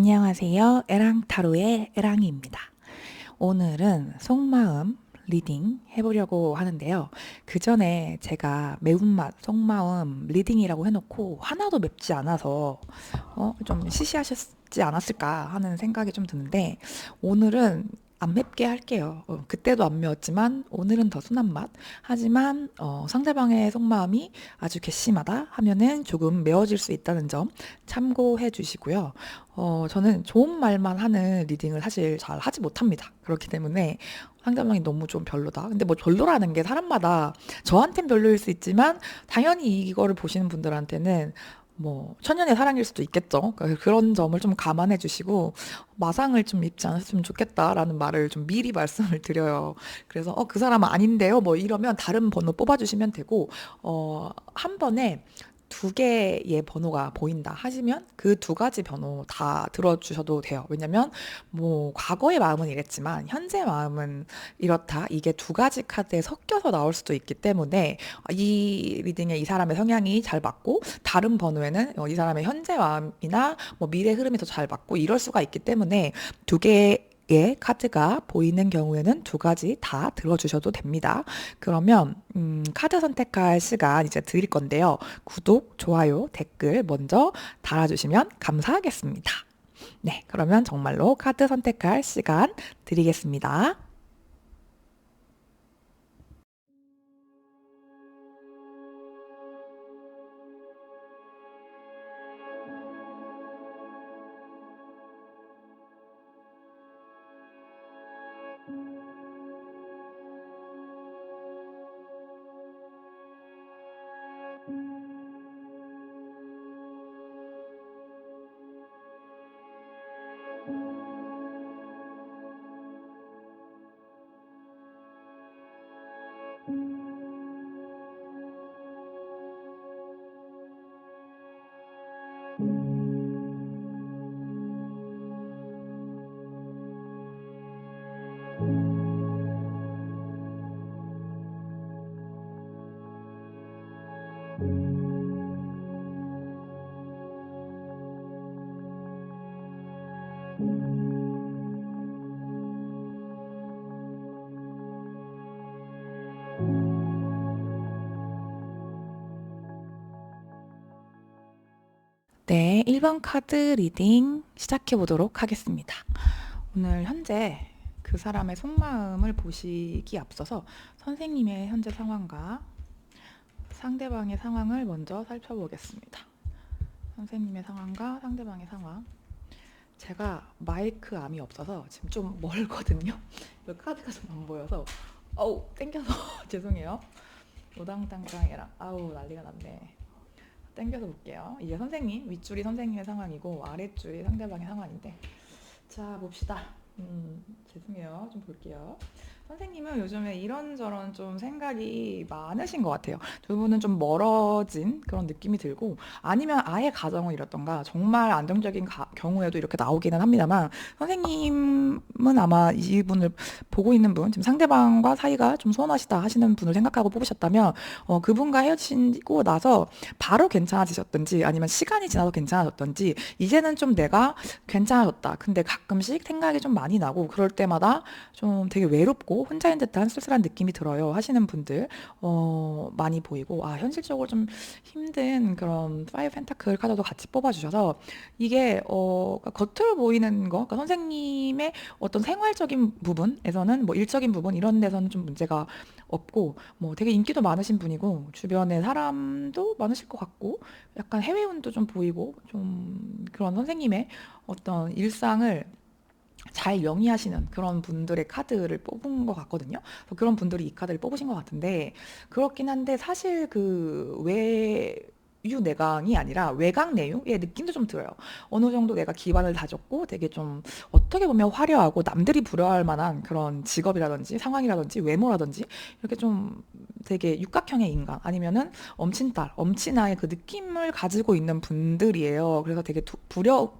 안녕하세요. 에랑타로의 에랑이입니다. 오늘은 속마음 리딩 해보려고 하는데요. 그 전에 제가 매운맛 속마음 리딩이라고 해놓고 하나도 맵지 않아서 좀 시시하셨지 않았을까 하는 생각이 좀 드는데, 오늘은 안 맵게 할게요. 그때도 안 매웠지만 오늘은 더 순한 맛. 하지만 상대방의 속마음이 아주 괘씸하다 하면은 조금 매워질 수 있다는 점 참고해 주시고요. 저는 좋은 말만 하는 리딩을 사실 잘 하지 못합니다. 그렇기 때문에 상대방이 너무 좀 별로다. 근데 뭐 별로라는 게 사람마다, 저한텐 별로일 수 있지만 당연히 이거를 보시는 분들한테는 뭐 천년의 사랑일 수도 있겠죠. 그러니까 그런 점을 좀 감안해 주시고 마상을 좀 입지 않았으면 좋겠다라는 말을 좀 미리 말씀을 드려요. 그래서 그 사람은 아닌데요. 뭐 이러면 다른 번호 뽑아주시면 되고, 한 번에 두 개의 번호가 보인다 하시면 그 두 가지 번호 다 들어주셔도 돼요. 왜냐면 뭐 과거의 마음은 이랬지만 현재 마음은 이렇다. 이게 두 가지 카드에 섞여서 나올 수도 있기 때문에 이 리딩에 이 사람의 성향이 잘 맞고 다른 번호에는 이 사람의 현재 마음이나 뭐 미래 흐름이 더 잘 맞고 이럴 수가 있기 때문에 두 개의 카드가 보이는 경우에는 두 가지 다 들어주셔도 됩니다. 그러면 카드 선택할 시간 이제 드릴 건데요. 구독, 좋아요, 댓글 먼저 달아주시면 감사하겠습니다. 네, 그러면 정말로 카드 선택할 시간 드리겠습니다. 네, 1번 카드 리딩 시작해 보도록 하겠습니다. 오늘 현재 그 사람의 속마음을 보시기 앞서서 선생님의 현재 상황과 상대방의 상황을 먼저 살펴보겠습니다. 선생님의 상황과 상대방의 상황. 제가 마이크 암이 없어서 지금 좀 멀거든요. 이 카드가 좀 안 보여서 땡겨서 죄송해요. 우당탕탕해라. 난리가 났네. 땡겨서 볼게요. 이게 선생님, 윗줄이 선생님의 상황이고 아랫줄이 상대방의 상황인데, 자 봅시다. 죄송해요. 좀 볼게요. 선생님은 요즘에 이런저런 좀 생각이 많으신 것 같아요. 두 분은 좀 멀어진 그런 느낌이 들고, 아니면 아예 가정을 잃었던가 정말 안정적인 경우에도 이렇게 나오기는 합니다만, 선생님은 아마 이분을 보고 있는 분, 지금 상대방과 사이가 좀 소원하시다 하시는 분을 생각하고 뽑으셨다면, 그분과 헤어지고 나서 바로 괜찮아지셨든지 아니면 시간이 지나서 괜찮아졌든지 이제는 좀 내가 괜찮아졌다. 근데 가끔씩 생각이 좀 많이 나고 그럴 때마다 좀 되게 외롭고 혼자인 듯한 쓸쓸한 느낌이 들어요 하시는 분들 많이 보이고, 현실적으로 좀 힘든 그런 파이브 펜타클 카드도 같이 뽑아주셔서 이게 그러니까 겉으로 보이는 거, 그러니까 선생님의 어떤 생활적인 부분에서는 뭐 일적인 부분 이런 데서는 좀 문제가 없고, 뭐 되게 인기도 많으신 분이고 주변에 사람도 많으실 것 같고 약간 해외운도 좀 보이고 좀 그런 선생님의 어떤 일상을 잘 영위하시는 그런 분들의 카드를 뽑은 것 같거든요. 그런 분들이 이 카드를 뽑으신 것 같은데, 그렇긴 한데 사실 그 외유 내강이 아니라 외강 내유의 느낌도 좀 들어요. 어느 정도 내가 기반을 다졌고 되게 좀 어떻게 보면 화려하고 남들이 부러워할 만한 그런 직업이라든지 상황이라든지 외모라든지 이렇게 좀 되게 육각형의 인간 아니면은 엄친딸, 엄친아의 그 느낌을 가지고 있는 분들이에요. 그래서 되게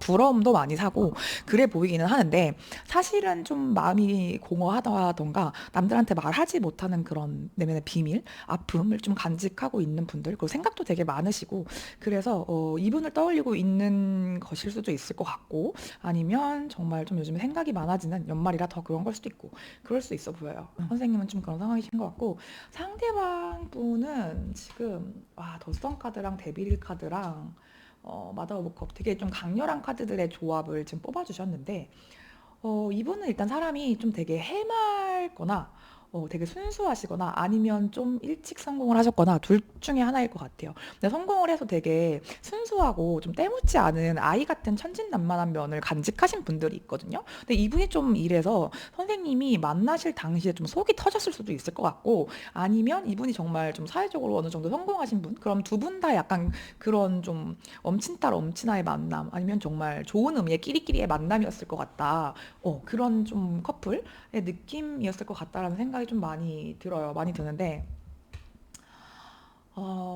부러움도 많이 사고 그래 보이기는 하는데 사실은 좀 마음이 공허하다던가 남들한테 말하지 못하는 그런 내면의 비밀, 아픔을 좀 간직하고 있는 분들 그리고 생각도 되게 많으시고 그래서 이분을 떠올리고 있는 것일 수도 있을 것 같고 아니면 정말 좀 요즘에 생각이 많아지는 연말이라 더 그런 걸 수도 있고 그럴 수 있어 보여요. 선생님은 좀 그런 상황이신 것 같고 상대방 분은 지금 와 더스턴 카드랑 데빌 카드랑 마더 오브 컵 되게 좀 강렬한 카드들의 조합을 지금 뽑아주셨는데 이분은 일단 사람이 좀 되게 해맑거나 되게 순수하시거나 아니면 좀 일찍 성공을 하셨거나 둘 중에 하나일 것 같아요. 근데 성공을 해서 되게 순수하고 좀 때묻지 않은 아이 같은 천진난만한 면을 간직하신 분들이 있거든요. 근데 이분이 좀 이래서 선생님이 만나실 당시에 좀 속이 터졌을 수도 있을 것 같고 아니면 이분이 정말 좀 사회적으로 어느 정도 성공하신 분? 그럼 두 분 다 약간 그런 좀 엄친딸 엄친아의 만남 아니면 정말 좋은 의미의 끼리끼리의 만남이었을 것 같다. 그런 좀 커플의 느낌이었을 것 같다라는 생각이 좀 많이 들어요. 많이 드는데,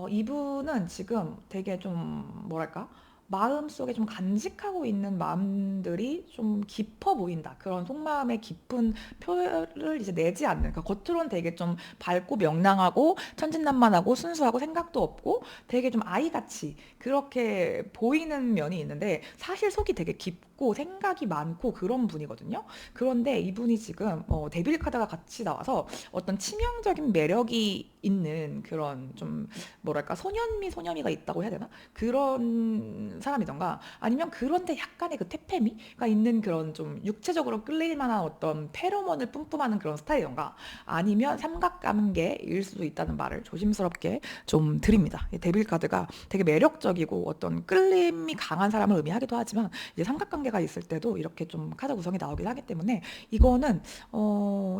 이분은 지금 되게 좀, 뭐랄까, 마음속에 좀 간직하고 있는 마음들이 좀 깊어 보인다. 그런 속마음의 깊은 표를 이제 내지 않는. 그러니까 겉으로는 되게 좀 밝고 명랑하고 천진난만하고 순수하고 생각도 없고 되게 좀 아이같이 그렇게 보이는 면이 있는데 사실 속이 되게 깊고 생각이 많고 그런 분이거든요. 그런데 이분이 지금 데빌 카드가 같이 나와서 어떤 치명적인 매력이 있는 그런 좀 뭐랄까 소년미 소녀미가 있다고 해야 되나? 그런 사람이던가 아니면 그런데 약간의 그 퇴폐미가 있는 그런 좀 육체적으로 끌릴 만한 어떤 페로몬을 뿜뿜하는 그런 스타일이던가 아니면 삼각관계일 수도 있다는 말을 조심스럽게 좀 드립니다. 이 데빌 카드가 되게 매력적이고 어떤 끌림이 강한 사람을 의미하기도 하지만 이제 삼각관계가 있을 때도 이렇게 좀 카드 구성이 나오긴 하기 때문에 이거는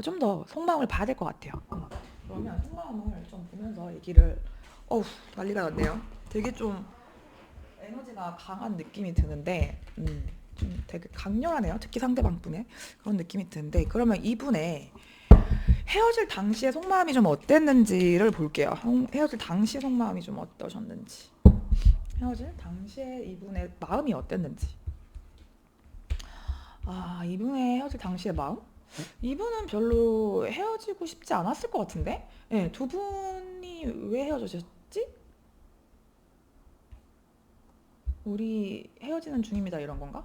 좀 더 속마음을 봐야 될 것 같아요. 그러면 속마음을 좀 보면서 얘기를 어우 난리가 났네요. 되게 좀 에너지가 강한 느낌이 드는데 좀 되게 강렬하네요. 특히 상대방 분의 그런 느낌이 드는데 그러면 이분의 헤어질 당시의 속마음이 좀 어땠는지를 볼게요. 헤어질 당시 속마음이 좀 어떠셨는지 헤어질 당시에 이분의 마음이 어땠는지 이분의 헤어질 당시의 마음? 이분은 별로 헤어지고 싶지 않았을 것 같은데 네, 두 분이 왜 헤어지셨지? 우리 헤어지는 중입니다 이런 건가?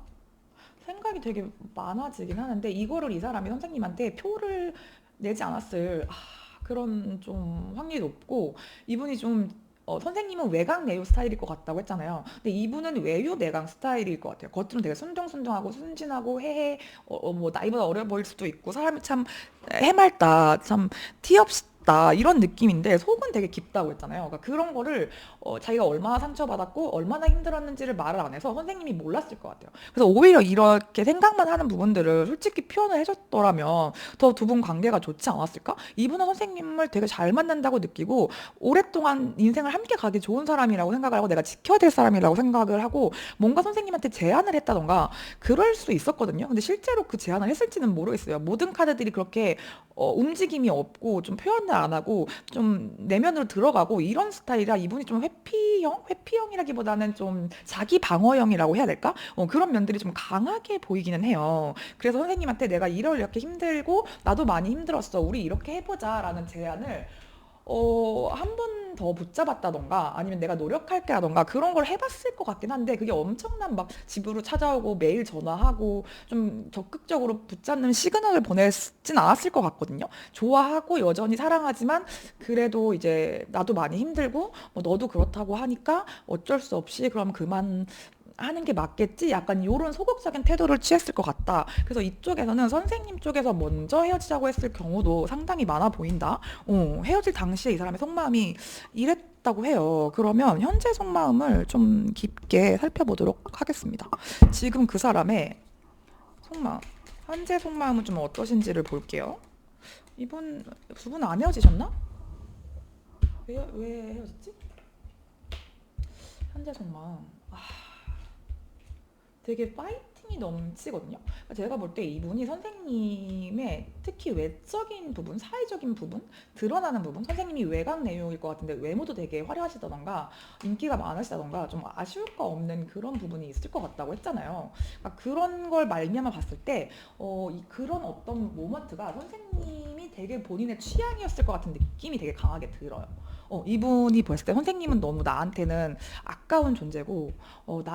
생각이 되게 많아지긴 하는데 이거를 이 사람이 선생님한테 표를 내지 않았을 그런 좀 확률이 높고 이분이 좀 선생님은 외강 내유 스타일일 것 같다고 했잖아요. 근데 이분은 외유 내강 스타일일 것 같아요. 겉으로는 되게 순정순정하고 순진하고 해해 뭐 나이보다 어려 보일 수도 있고 사람이 참 해맑다 참 티 없다 이런 느낌인데 속은 되게 깊다고 했잖아요. 그러니까 그런 거를 자기가 얼마나 상처받았고 얼마나 힘들었는지를 말을 안 해서 선생님이 몰랐을 것 같아요. 그래서 오히려 이렇게 생각만 하는 부분들을 솔직히 표현을 해줬더라면 더 두 분 관계가 좋지 않았을까? 이분은 선생님을 되게 잘 만난다고 느끼고 오랫동안 인생을 함께 가기 좋은 사람이라고 생각을 하고 내가 지켜야 될 사람이라고 생각을 하고 뭔가 선생님한테 제안을 했다던가 그럴 수 있었거든요. 근데 실제로 그 제안을 했을지는 모르겠어요. 모든 카드들이 그렇게 움직임이 없고 좀 표현을 안 하고 좀 내면으로 들어가고 이런 스타일이라 이분이 좀 회피형? 회피형이라기보다는 좀 자기 방어형이라고 해야 될까? 그런 면들이 좀 강하게 보이기는 해요. 그래서 선생님한테 내가 이렇게 힘들고 나도 많이 힘들었어. 우리 이렇게 해보자라는 제안을 한 번 더 붙잡았다던가 아니면 내가 노력할게라던가 그런 걸 해봤을 것 같긴 한데 그게 엄청난 막 집으로 찾아오고 매일 전화하고 좀 적극적으로 붙잡는 시그널을 보냈진 않았을 것 같거든요. 좋아하고 여전히 사랑하지만 그래도 이제 나도 많이 힘들고 뭐 너도 그렇다고 하니까 어쩔 수 없이 그럼 그만 하는 게 맞겠지? 약간 요런 소극적인 태도를 취했을 것 같다. 그래서 이쪽에서는 선생님 쪽에서 먼저 헤어지자고 했을 경우도 상당히 많아 보인다. 헤어질 당시에 이 사람의 속마음이 이랬다고 해요. 그러면 현재 속마음을 좀 깊게 살펴보도록 하겠습니다. 지금 그 사람의 속마음, 현재 속마음은 좀 어떠신지를 볼게요. 이분 두 분 안 헤어지셨나? 왜 헤어졌지? 현재 속마음. 되게 파이팅이 넘치거든요. 그러니까 제가 볼 때 이분이 선생님의 특히 외적인 부분, 사회적인 부분, 드러나는 부분, 선생님이 외곽 내용일 것 같은데 외모도 되게 화려하시다던가 인기가 많으시다던가 좀 아쉬울 거 없는 그런 부분이 있을 것 같다고 했잖아요. 그러니까 그런 걸 말미암아 봤을 때 그런 어떤 모먼트가 선생님이 되게 본인의 취향이었을 것 같은 느낌이 되게 강하게 들어요. 이분이 봤을 때 선생님은 너무 나한테는 아까운 존재고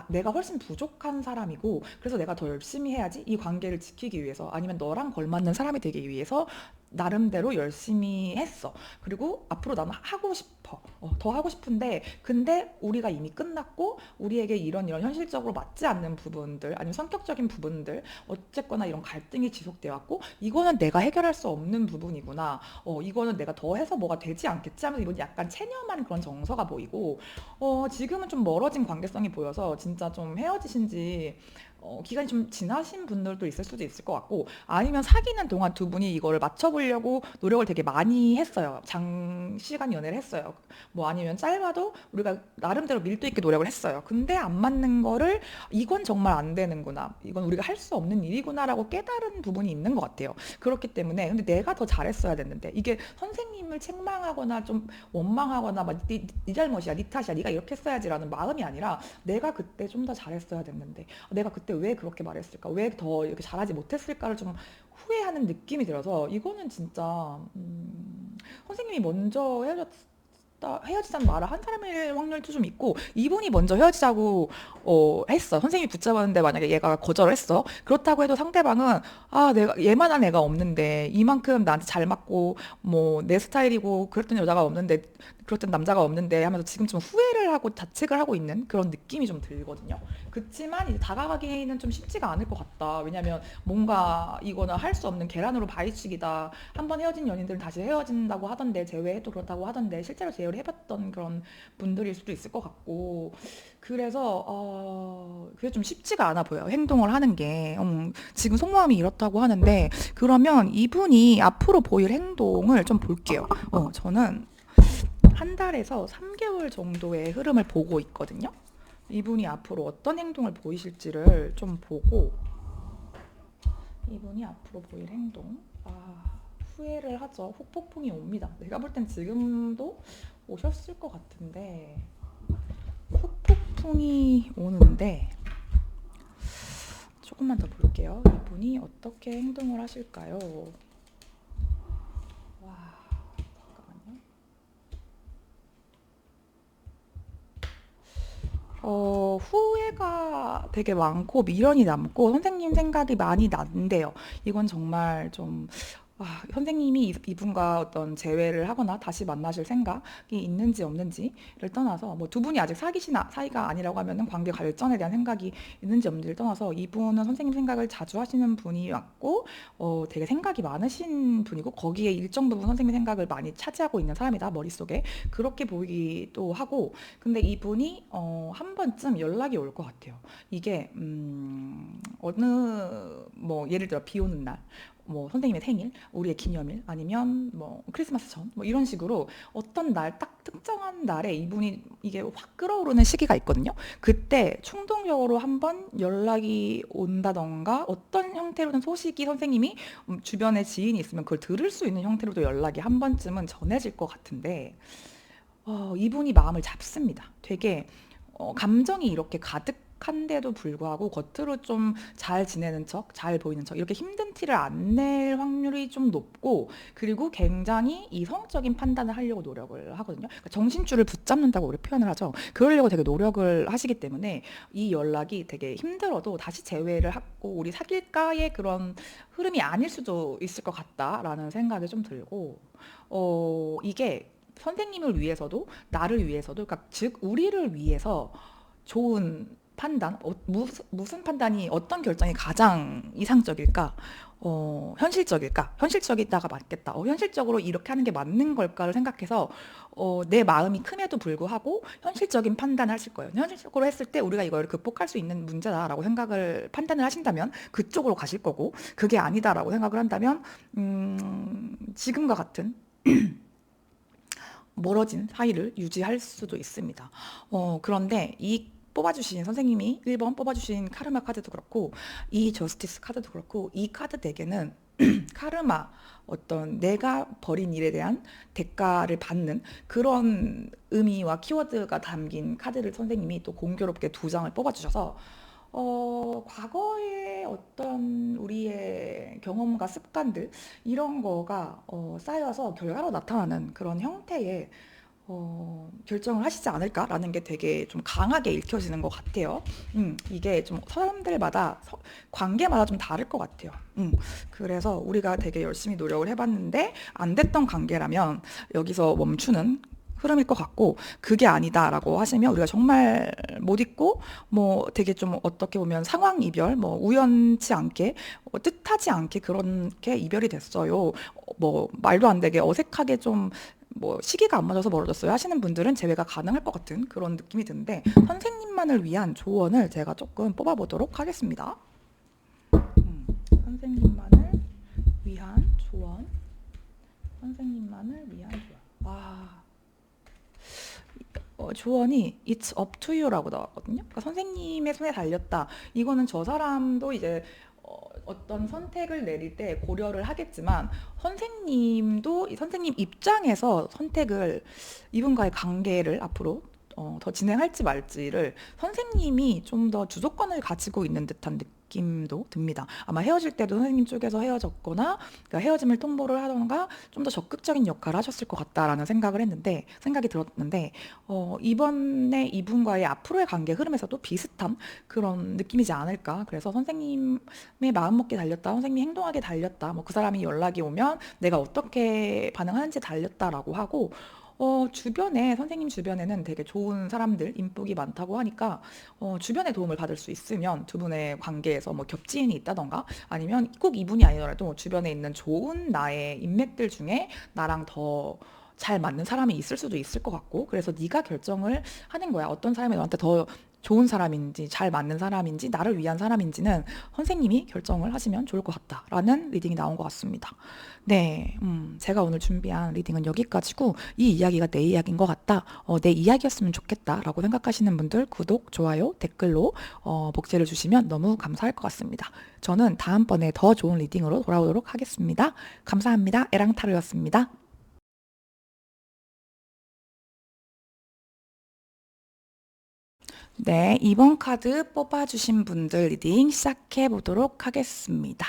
내가 훨씬 부족한 사람이고 그래서 내가 더 열심히 해야지 이 관계를 지키기 위해서 아니면 너랑 걸맞는 사람이 되기 위해서 나름대로 열심히 했어. 그리고 앞으로 나는 하고 싶어. 더 하고 싶은데 근데 우리가 이미 끝났고 우리에게 이런 현실적으로 맞지 않는 부분들 아니면 성격적인 부분들 어쨌거나 이런 갈등이 지속되어 왔고 이거는 내가 해결할 수 없는 부분이구나. 이거는 내가 더 해서 뭐가 되지 않겠지 하면서 이분 약간 체념한 그런 정서가 보이고 지금은 좀 멀어진 관계성이 보여서 진짜 좀 헤어지신 지 기간이 좀 지나신 분들도 있을 수도 있을 것 같고 아니면 사귀는 동안 두 분이 이거를 맞춰보려고 노력을 되게 많이 했어요. 장시간 연애를 했어요. 뭐 아니면 짧아도 우리가 나름대로 밀도 있게 노력을 했어요. 근데 안 맞는 거를 이건 정말 안 되는구나. 이건 우리가 할 수 없는 일이구나라고 깨달은 부분이 있는 것 같아요. 그렇기 때문에 근데 내가 더 잘했어야 됐는데 이게 선생님을 책망하거나 좀 원망하거나 막 네 잘못이야, 네 탓이야, 네가 이렇게 했어야지라는 마음이 아니라 내가 그때 좀 더 잘했어야 됐는데 내가 그때 왜 그렇게 말했을까? 왜 더 이렇게 잘하지 못했을까를 좀 후회하는 느낌이 들어서 이거는 진짜 선생님이 먼저 헤어지자는 말을 한 사람일 확률도 좀 있고 이분이 먼저 헤어지자고 했어. 선생님이 붙잡았는데 만약에 얘가 거절을 했어. 그렇다고 해도 상대방은 내가 얘만한 애가 없는데 이만큼 나한테 잘 맞고 뭐 내 스타일이고 그랬던 여자가 없는데 그렇던 남자가 없는데 하면서 지금 좀 후회를 하고 자책을 하고 있는 그런 느낌이 좀 들거든요. 그치만 이제 다가가기는 좀 쉽지가 않을 것 같다. 왜냐면 뭔가 이거는 할 수 없는 계란으로 바위치기다. 한 번 헤어진 연인들은 다시 헤어진다고 하던데 제외해도 그렇다고 하던데 실제로 제외를 해봤던 그런 분들일 수도 있을 것 같고 그래서 그게 좀 쉽지가 않아 보여요. 행동을 하는 게 지금 속마음이 이렇다고 하는데 그러면 이분이 앞으로 보일 행동을 좀 볼게요. 저는 한 달에서 3개월 정도의 흐름을 보고 있거든요. 이분이 앞으로 어떤 행동을 보이실지를 좀 보고 이분이 앞으로 보일 행동 후회를 하죠. 후폭풍이 옵니다. 내가 볼 땐 지금도 오셨을 것 같은데 후폭풍이 오는데 조금만 더 볼게요. 이분이 어떻게 행동을 하실까요? 와, 잠깐만요. 후회가 되게 많고 미련이 남고 선생님 생각이 많이 난대요. 이건 정말 좀 선생님이 이분과 어떤 재회를 하거나 다시 만나실 생각이 있는지 없는지를 떠나서 뭐 두 분이 아직 사이가 아니라고 하면은 관계 발전에 대한 생각이 있는지 없는지를 떠나서 이분은 선생님 생각을 자주 하시는 분이 맞고 되게 생각이 많으신 분이고 거기에 일정 부분 선생님 생각을 많이 차지하고 있는 사람이다 머릿속에 그렇게 보이기도 하고 근데 이분이 한 번쯤 연락이 올 것 같아요. 이게 어느 뭐 예를 들어 비 오는 날 뭐 선생님의 생일, 우리의 기념일, 아니면 뭐 크리스마스 전, 뭐 이런 식으로 어떤 날, 딱 특정한 날에 이분이 이게 확 끓어오르는 시기가 있거든요. 그때 충동적으로 한번 연락이 온다던가 어떤 형태로든 소식이 선생님이 주변에 지인이 있으면 그걸 들을 수 있는 형태로도 연락이 한 번쯤은 전해질 것 같은데 이분이 마음을 잡습니다. 되게 감정이 이렇게 가득한데도 불구하고 겉으로 좀 잘 지내는 척, 잘 보이는 척, 이렇게 힘든 티를 안 낼 확률이 좀 높고, 그리고 굉장히 이성적인 판단을 하려고 노력을 하거든요. 그러니까 정신줄을 붙잡는다고 우리 표현을 하죠. 그러려고 되게 노력을 하시기 때문에 이 연락이 되게 힘들어도 다시 재회를 하고 우리 사귈까의 그런 흐름이 아닐 수도 있을 것 같다라는 생각이 좀 들고, 이게 선생님을 위해서도 나를 위해서도 그러니까 즉 우리를 위해서 좋은 판단 무슨 판단이 어떤 결정이 가장 이상적일까 현실적일까 현실적이다가 맞겠다 현실적으로 이렇게 하는 게 맞는 걸까를 생각해서 내 마음이 큼에도 불구하고 현실적인 판단을 하실 거예요. 현실적으로 했을 때 우리가 이걸 극복할 수 있는 문제다라고 생각을 판단을 하신다면 그쪽으로 가실 거고 그게 아니다라고 생각을 한다면 지금과 같은 멀어진 사이를 유지할 수도 있습니다. 그런데 이 뽑아주신 선생님이 1번 뽑아주신 카르마 카드도 그렇고 이 저스티스 카드도 그렇고 이 카드 덱에는 카르마 어떤 내가 벌인 일에 대한 대가를 받는 그런 의미와 키워드가 담긴 카드를 선생님이 또 공교롭게 두 장을 뽑아주셔서 과거의 어떤 우리의 경험과 습관들 이런 거가 쌓여서 결과로 나타나는 그런 형태의 결정을 하시지 않을까라는 게 되게 좀 강하게 읽혀지는 것 같아요. 이게 좀 사람들마다 관계마다 좀 다를 것 같아요. 그래서 우리가 되게 열심히 노력을 해봤는데 안 됐던 관계라면 여기서 멈추는 흐름일 것 같고 그게 아니다라고 하시면 우리가 정말 못 잊고 뭐 되게 좀 어떻게 보면 상황 이별 뭐 우연치 않게 뜻하지 않게 그렇게 이별이 됐어요. 뭐 말도 안 되게 어색하게 좀 뭐 시기가 안 맞아서 멀어졌어요 하시는 분들은 재회가 가능할 것 같은 그런 느낌이 드는데 선생님만을 위한 조언을 제가 조금 뽑아보도록 하겠습니다. 선생님만을 위한 조언. 선생님만을 위한 조언. 조언이 It's up to you라고 나왔거든요. 그러니까 선생님의 손에 달렸다. 이거는 저 사람도 이제 어떤 선택을 내릴 때 고려를 하겠지만 선생님도 선생님 입장에서 선택을 이분과의 관계를 앞으로 더 진행할지 말지를 선생님이 좀 더 주도권을 가지고 있는 듯한 느낌도 듭니다. 아마 헤어질 때도 선생님 쪽에서 헤어졌거나 그러니까 헤어짐을 통보를 하던가 좀 더 적극적인 역할을 하셨을 것 같다라는 생각이 들었는데 이번에 이분과의 앞으로의 관계 흐름에서도 비슷한 그런 느낌이지 않을까. 그래서 선생님의 마음먹기에 달렸다, 선생님이 행동하게 달렸다, 뭐 그 사람이 연락이 오면 내가 어떻게 반응하는지 달렸다라고 하고 주변에 선생님 주변에는 되게 좋은 사람들, 인복이 많다고 하니까 주변의 도움을 받을 수 있으면 두 분의 관계에서 뭐 겹지인이 있다던가 아니면 꼭 이분이 아니더라도 주변에 있는 좋은 나의 인맥들 중에 나랑 더 잘 맞는 사람이 있을 수도 있을 것 같고 그래서 네가 결정을 하는 거야. 어떤 사람이 너한테 더 좋은 사람인지 잘 맞는 사람인지 나를 위한 사람인지는 선생님이 결정을 하시면 좋을 것 같다라는 리딩이 나온 것 같습니다. 네, 제가 오늘 준비한 리딩은 여기까지고 이 이야기가 내 이야기인 것 같다. 내 이야기였으면 좋겠다라고 생각하시는 분들 구독, 좋아요, 댓글로 복제를 주시면 너무 감사할 것 같습니다. 저는 다음번에 더 좋은 리딩으로 돌아오도록 하겠습니다. 감사합니다. 에랑타로였습니다. 네, 이번 카드 뽑아주신 분들 리딩 시작해 보도록 하겠습니다.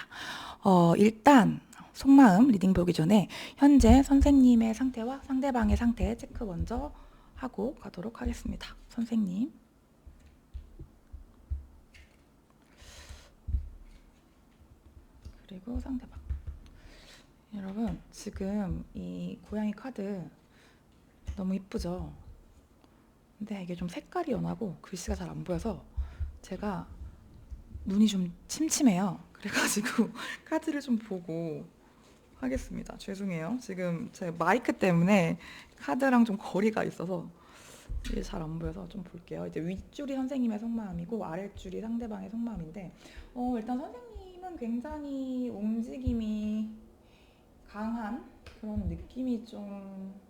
일단 속마음 리딩 보기 전에 현재 선생님의 상태와 상대방의 상태 체크 먼저 하고 가도록 하겠습니다. 선생님. 그리고 상대방. 여러분, 지금 이 고양이 카드 너무 이쁘죠? 근데 이게 좀 색깔이 연하고 글씨가 잘 안 보여서 제가 눈이 좀 침침해요. 그래가지고 카드를 좀 보고 하겠습니다. 죄송해요. 지금 제 마이크 때문에 카드랑 좀 거리가 있어서 이게 잘 안 보여서 좀 볼게요. 이제 윗줄이 선생님의 속마음이고 아랫줄이 상대방의 속마음인데 일단 선생님은 굉장히 움직임이 강한 그런 느낌이 좀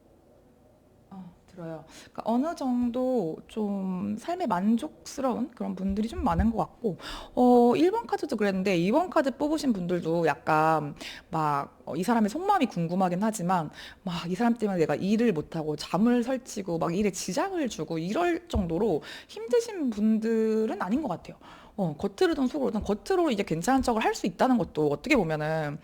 들어요. 그러니까 어느 정도 좀 삶에 만족스러운 그런 분들이 좀 많은 것 같고 1번 카드도 그랬는데 2번 카드 뽑으신 분들도 약간 막 이 사람의 속마음이 궁금하긴 하지만 막 이 사람 때문에 내가 일을 못하고 잠을 설치고 막 일에 지장을 주고 이럴 정도로 힘드신 분들은 아닌 것 같아요. 겉으로든 속으로든 겉으로 이제 괜찮은 척을 할 수 있다는 것도 어떻게 보면은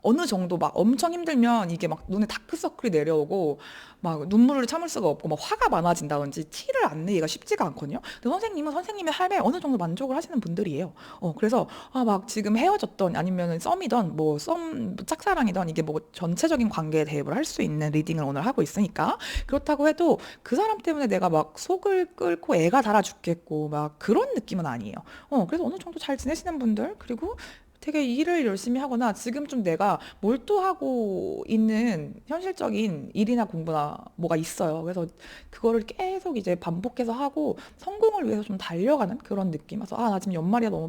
어느 정도 막 엄청 힘들면 이게 막 눈에 다크서클이 내려오고 막 눈물을 참을 수가 없고 막 화가 많아진다든지 티를 안 내기가 쉽지가 않거든요. 근데 선생님은 선생님의 삶에 어느 정도 만족을 하시는 분들이에요. 그래서 막 지금 헤어졌던 아니면 썸이던 뭐 짝사랑이던 이게 뭐 전체적인 관계에 대입을 할 수 있는 리딩을 오늘 하고 있으니까 그렇다고 해도 그 사람 때문에 내가 막 속을 끓고 애가 달아 죽겠고 막 그런 느낌은 아니에요. 그래서 어느 정도 잘 지내시는 분들 그리고 되게 일을 열심히 하거나 지금 좀 내가 몰두하고 있는 현실적인 일이나 공부나 뭐가 있어요. 그래서 그거를 계속 이제 반복해서 하고 성공을 위해서 좀 달려가는 그런 느낌. 그래서 나 지금 연말이라 너무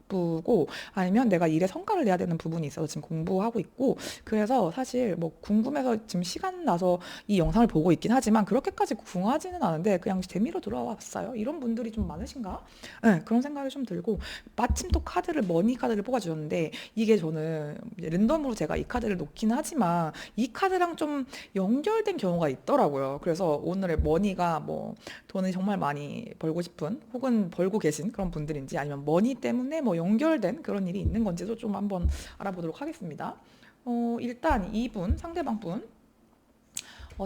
바쁘고 아니면 내가 일에 성과를 내야 되는 부분이 있어서 지금 공부하고 있고 그래서 사실 뭐 궁금해서 지금 시간 나서 이 영상을 보고 있긴 하지만 그렇게까지 궁하지는 않은데 그냥 재미로 들어왔어요. 이런 분들이 좀 많으신가? 네, 그런 생각이 좀 들고 마침 또 머니 카드를 뽑아주셨는데 이게 저는 이제 랜덤으로 제가 이 카드를 놓긴 하지만 이 카드랑 좀 연결된 경우가 있더라고요. 그래서 오늘의 머니가 뭐 돈을 정말 많이 벌고 싶은 혹은 벌고 계신 그런 분들인지 아니면 머니 때문에 뭐 연결된 그런 일이 있는 건지도 좀 한번 알아보도록 하겠습니다. 일단 이분 상대방 분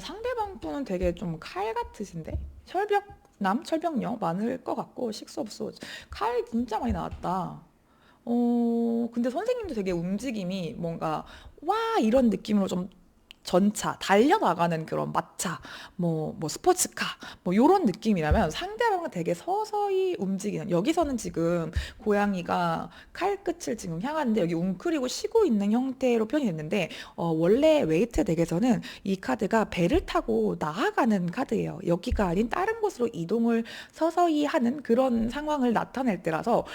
상대방 분은 되게 좀 칼 같으신데 철벽남 철벽녀 많을 것 같고 식소업소 칼 진짜 많이 나왔다. 근데 선생님도 되게 움직임이 뭔가 와 이런 느낌으로 좀 전차, 달려나가는 그런 마차, 뭐 스포츠카, 뭐 요런 느낌이라면 상대방은 되게 서서히 움직이는, 여기서는 지금 고양이가 칼끝을 지금 향하는데 여기 웅크리고 쉬고 있는 형태로 표현이 됐는데, 원래 웨이트 덱에서는 이 카드가 배를 타고 나아가는 카드예요. 여기가 아닌 다른 곳으로 이동을 서서히 하는 그런 상황을 나타낼 때라서,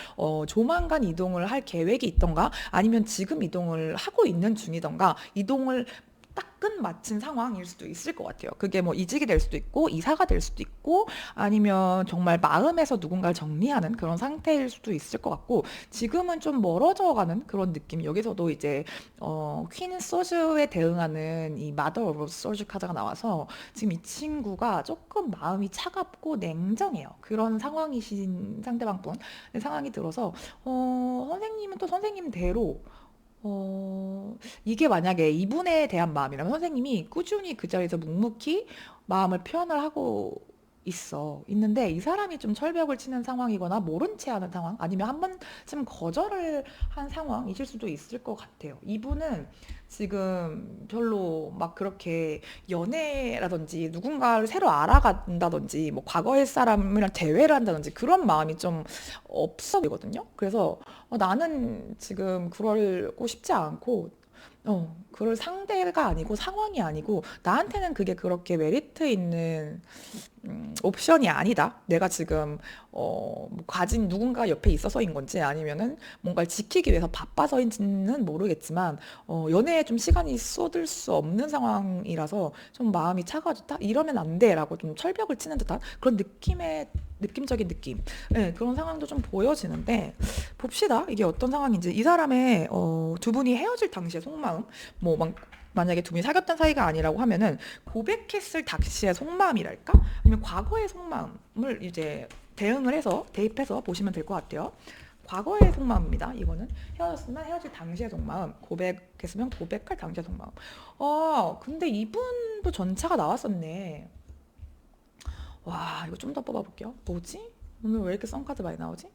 조만간 이동을 할 계획이 있던가, 아니면 지금 이동을 하고 있는 중이던가, 이동을 딱 끝마친 상황일 수도 있을 것 같아요. 그게 뭐 이직이 될 수도 있고 이사가 될 수도 있고 아니면 정말 마음에서 누군가를 정리하는 그런 상태일 수도 있을 것 같고 지금은 좀 멀어져 가는 그런 느낌. 여기서도 이제 퀸 소주에 대응하는 이 마더 오브 소주 카드가 나와서 지금 이 친구가 조금 마음이 차갑고 냉정해요. 그런 상황이신 상대방 분 상황이 들어서 선생님은 또 선생님대로 이게 만약에 이분에 대한 마음이라면 선생님이 꾸준히 그 자리에서 묵묵히 마음을 표현을 하고 있는데 이 사람이 좀 철벽을 치는 상황이거나 모른 채 하는 상황 아니면 한 번쯤 거절을 한 상황이실 수도 있을 것 같아요. 이분은 지금 별로 막 그렇게 연애라든지 누군가를 새로 알아간다든지 뭐 과거의 사람이랑 대화를 한다든지 그런 마음이 좀 없어 보이거든요. 그래서 나는 지금 그러고 싶지 않고 그럴 상대가 아니고 상황이 아니고 나한테는 그게 그렇게 메리트 있는 옵션이 아니다. 내가 지금 뭐 가진 누군가 옆에 있어서인 건지 아니면은 뭔가를 지키기 위해서 바빠서인지는 모르겠지만 연애에 좀 시간이 쏟을 수 없는 상황이라서 좀 마음이 차가워졌다. 이러면 안 돼라고 좀 철벽을 치는 듯한 그런 느낌적인 느낌. 네, 그런 상황도 좀 보여지는데 봅시다. 이게 어떤 상황인지 이 사람의 두 분이 헤어질 당시의 속마음 만약에 두 분이 사귀었던 사이가 아니라고 하면은 고백했을 당시의 속마음이랄까? 아니면 과거의 속마음을 이제 대입해서 보시면 될 것 같아요. 과거의 속마음입니다. 이거는 헤어졌으면 헤어질 당시의 속마음, 고백했으면 고백할 당시의 속마음. 근데 이분도 전차가 나왔었네. 와, 이거 좀 더 뽑아볼게요. 뭐지? 오늘 왜 이렇게 썬카드 많이 나오지?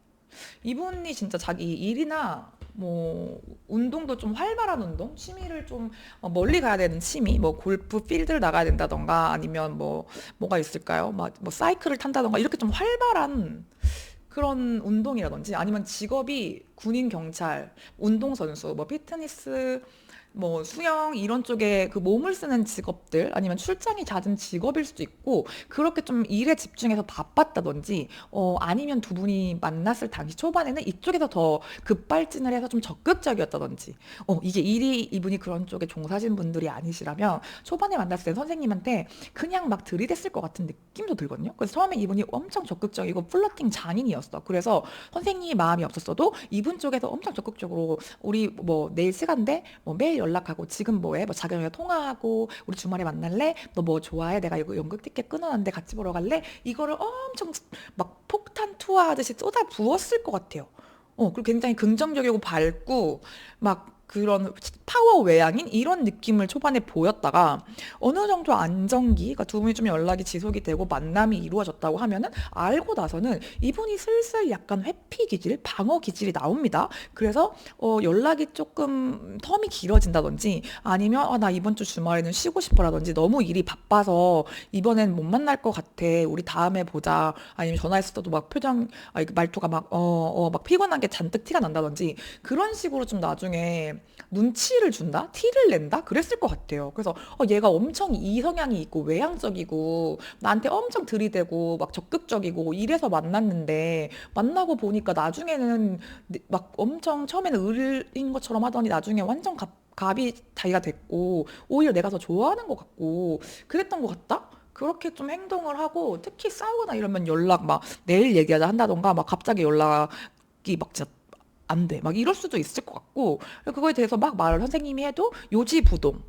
이분이 진짜 자기 일이나 뭐 운동도 좀 활발한 운동, 취미를 좀 멀리 가야 되는 취미, 뭐 골프 필드를 나가야 된다던가 아니면 뭐가 있을까요? 뭐 사이클을 탄다던가 이렇게 좀 활발한 그런 운동이라든지 아니면 직업이 군인, 경찰, 운동선수, 뭐 피트니스 뭐 수영 이런 쪽에 그 몸을 쓰는 직업들 아니면 출장이 잦은 직업일 수도 있고 그렇게 좀 일에 집중해서 바빴다든지 아니면 두 분이 만났을 당시 초반에는 이쪽에서 더 급발진을 해서 좀 적극적이었다든지 이게 일이 이분이 그런 쪽에 종사하신 분들이 아니시라면 초반에 만났을 때 선생님한테 그냥 막 들이댔을 것 같은 느낌도 들거든요. 그래서 처음에 이분이 엄청 적극적이고 플러팅 장인이었어. 그래서 선생님이 마음이 없었어도 이분 쪽에서 엄청 적극적으로 우리 뭐 내일 시간대 뭐 매일 연락하고 지금 뭐해? 뭐 자기랑 통화하고 우리 주말에 만날래? 너 뭐 좋아해? 내가 이거 연극 티켓 끊어놨는데 같이 보러 갈래? 이거를 엄청 막 폭탄 투하하듯이 쏟아 부었을 것 같아요. 그리고 굉장히 긍정적이고 밝고 막 그런 파워 외향인 이런 느낌을 초반에 보였다가 어느 정도 안정기, 그러니까 두 분이 좀 연락이 지속이 되고 만남이 이루어졌다고 하면은 알고 나서는 이분이 슬슬 약간 회피 기질, 방어 기질이 나옵니다. 그래서 연락이 조금 텀이 길어진다든지 아니면 나 이번 주 주말에는 쉬고 싶어라든지 너무 일이 바빠서 이번엔 못 만날 것 같아. 우리 다음에 보자. 아니면 전화했을 때도 막 말투가 막 피곤한 게 잔뜩 티가 난다든지 그런 식으로 좀 나중에 눈치를 준다? 티를 낸다? 그랬을 것 같아요. 그래서 얘가 엄청 이성향이 있고 외향적이고 나한테 엄청 들이대고 막 적극적이고 이래서 만났는데 만나고 보니까 나중에는 막 엄청 처음에는 을인 것처럼 하더니 나중에 완전 갑이 자기가 됐고 오히려 내가 더 좋아하는 것 같고 그랬던 것 같다? 그렇게 좀 행동을 하고 특히 싸우거나 이러면 연락 막 내일 얘기하자 한다던가 막 갑자기 연락이 막 진짜 안 돼. 막 이럴 수도 있을 것 같고 그거에 대해서 막 말을 선생님이 해도 요지부동.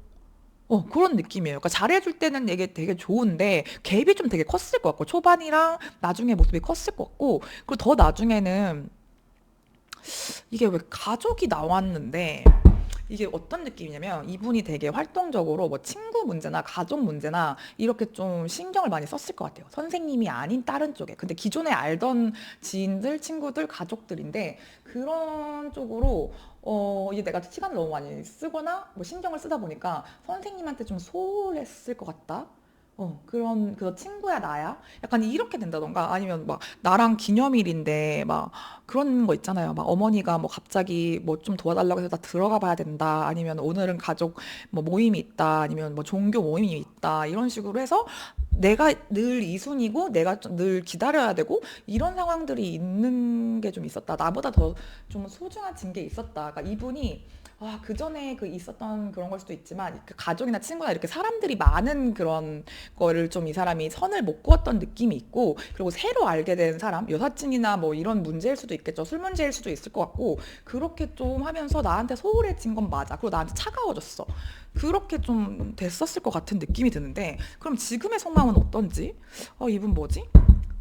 그런 느낌이에요. 그러니까 잘해줄 때는 이게 되게 좋은데 갭이 좀 되게 컸을 것 같고 초반이랑 나중에 모습이 컸을 것 같고 그리고 더 나중에는 이게 왜 가족이 나왔는데 이게 어떤 느낌이냐면 이분이 되게 활동적으로 뭐 친구 문제나 가족 문제나 이렇게 좀 신경을 많이 썼을 것 같아요. 선생님이 아닌 다른 쪽에. 근데 기존에 알던 지인들, 친구들, 가족들인데 그런 쪽으로 이제 내가 시간을 너무 많이 쓰거나 뭐 신경을 쓰다 보니까 선생님한테 좀 소홀했을 것 같다. 그 친구야 나야? 약간 이렇게 된다던가 아니면 막 나랑 기념일인데 막 그런 거 있잖아요. 막 어머니가 뭐 갑자기 뭐 좀 도와달라고 해서 나 들어가 봐야 된다. 아니면 오늘은 가족 뭐 모임이 있다. 아니면 뭐 종교 모임이 있다. 이런 식으로 해서 내가 늘 이순이고 내가 늘 기다려야 되고 이런 상황들이 있는 게 좀 있었다. 나보다 더 좀 소중한 게 있었다. 그러니까 이분이 그 전에 그 있었던 그런 걸 수도 있지만 그 가족이나 친구나 이렇게 사람들이 많은 그런 거를 좀 이 사람이 선을 못 그었던 느낌이 있고 그리고 새로 알게 된 사람 여사친이나 뭐 이런 문제일 수도 있겠죠. 술 문제일 수도 있을 것 같고 그렇게 좀 하면서 나한테 소홀해진 건 맞아. 그리고 나한테 차가워졌어. 그렇게 좀 됐었을 것 같은 느낌이 드는데 그럼 지금의 속마음은 어떤지? 이분 뭐지?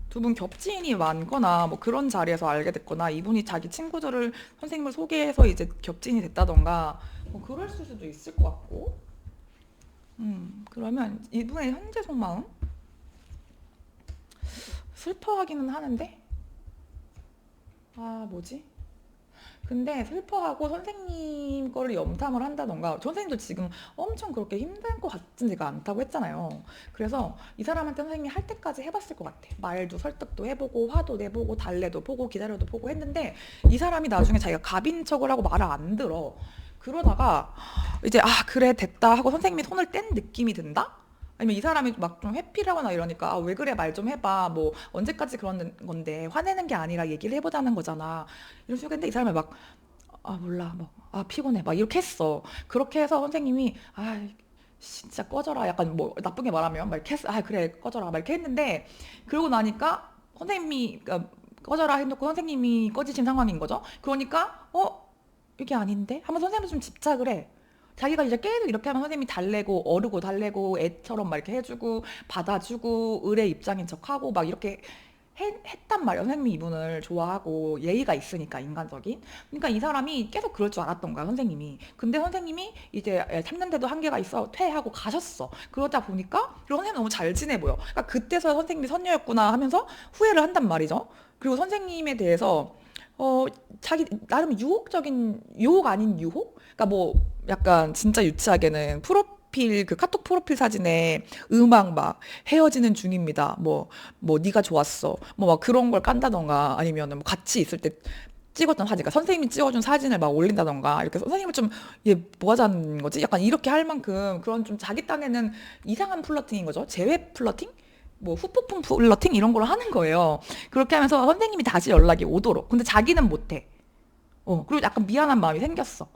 두 분 겹지인이 많거나 뭐 그런 자리에서 알게 됐거나 이분이 자기 친구들을 선생님을 소개해서 이제 겹지인이 됐다던가 뭐 그럴 수도 있을 것 같고 그러면 이분의 현재 속마음 슬퍼하기는 하는데 뭐지? 근데 슬퍼하고 선생님 거를 염탐을 한다던가 선생님도 지금 엄청 그렇게 힘든 것 같지가 않다고 했잖아요. 그래서 이 사람한테 선생님이 할 때까지 해봤을 것 같아. 말도 설득도 해보고 화도 내보고 달래도 보고 기다려도 보고 했는데 이 사람이 나중에 자기가 갑인 척을 하고 말을 안 들어. 그러다가 이제 그래 됐다 하고 선생님이 손을 뗀 느낌이 든다? 아니면 이 사람이 막 좀 회피하거나 이러니까 왜 그래 말 좀 해봐 뭐 언제까지 그런 건데 화내는 게 아니라 얘기를 해보자는 거잖아 이런 식으로 했는데 이 사람이 막 몰라 뭐 피곤해 막 이렇게 했어. 그렇게 해서 선생님이 진짜 꺼져라 약간 뭐 나쁘게 말하면 막 이렇게 했어. 그래 꺼져라 막 이렇게 했는데 그러고 나니까 선생님이 그러니까 꺼져라 해놓고 선생님이 꺼지신 상황인 거죠. 그러니까 이게 아닌데 하면 선생님이 좀 집착을 해. 자기가 이제 계속 이렇게 하면 선생님이 달래고 어르고 달래고 애처럼 막 이렇게 해주고 받아주고 을의 입장인 척하고 막 이렇게 했단 말이야. 선생님이 이분을 좋아하고 예의가 있으니까 인간적인. 그러니까 이 사람이 계속 그럴 줄 알았던 거야 선생님이. 근데 선생님이 이제 참는데도 한계가 있어 퇴하고 가셨어. 그러다 보니까 그리고 선생님 너무 잘 지내 보여. 그러니까 그때서야 선생님이 선녀였구나 하면서 후회를 한단 말이죠. 그리고 선생님에 대해서 자기 나름 유혹 아닌 유혹? 그러니까 뭐 약간 진짜 유치하게는 그 카톡 프로필 사진에 음악 막 헤어지는 중입니다. 뭐 네가 좋았어. 뭐 막 그런 걸 깐다던가 아니면은 뭐 같이 있을 때 찍었던 사진, 그러니까 선생님이 찍어준 사진을 막 올린다던가 이렇게 선생님을 좀 얘 뭐 하자는 거지? 약간 이렇게 할 만큼 그런 좀 자기 딴에는 이상한 플러팅인 거죠. 재회 플러팅? 뭐 후폭풍 플러팅 이런 걸 하는 거예요. 그렇게 하면서 선생님이 다시 연락이 오도록. 근데 자기는 못해. 그리고 약간 미안한 마음이 생겼어.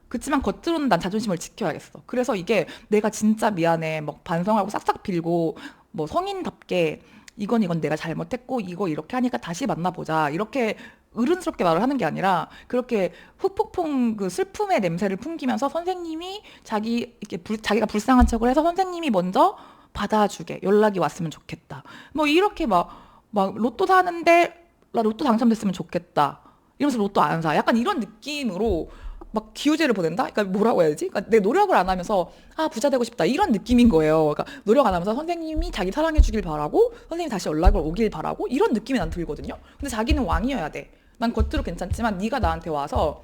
그치만 겉으로는 난 자존심을 지켜야겠어. 그래서 이게 내가 진짜 미안해. 막 반성하고 싹싹 빌고 뭐 성인답게 이건 내가 잘못했고 이거 이렇게 하니까 다시 만나보자. 이렇게 어른스럽게 말을 하는 게 아니라 그렇게 후폭풍 그 슬픔의 냄새를 풍기면서 선생님이 자기가 불쌍한 척을 해서 선생님이 먼저 받아주게 연락이 왔으면 좋겠다. 뭐 이렇게 막 로또 사는데 나 로또 당첨됐으면 좋겠다. 이러면서 로또 안 사. 약간 이런 느낌으로 막 기우제를 보낸다? 그러니까 뭐라고 해야지? 그러니까 내 노력을 안 하면서 부자 되고 싶다. 이런 느낌인 거예요. 그러니까 노력 안 하면서 선생님이 자기 사랑해 주길 바라고 선생님이 다시 연락을 오길 바라고 이런 느낌이 난 들거든요. 근데 자기는 왕이어야 돼. 난 겉으로 괜찮지만 네가 나한테 와서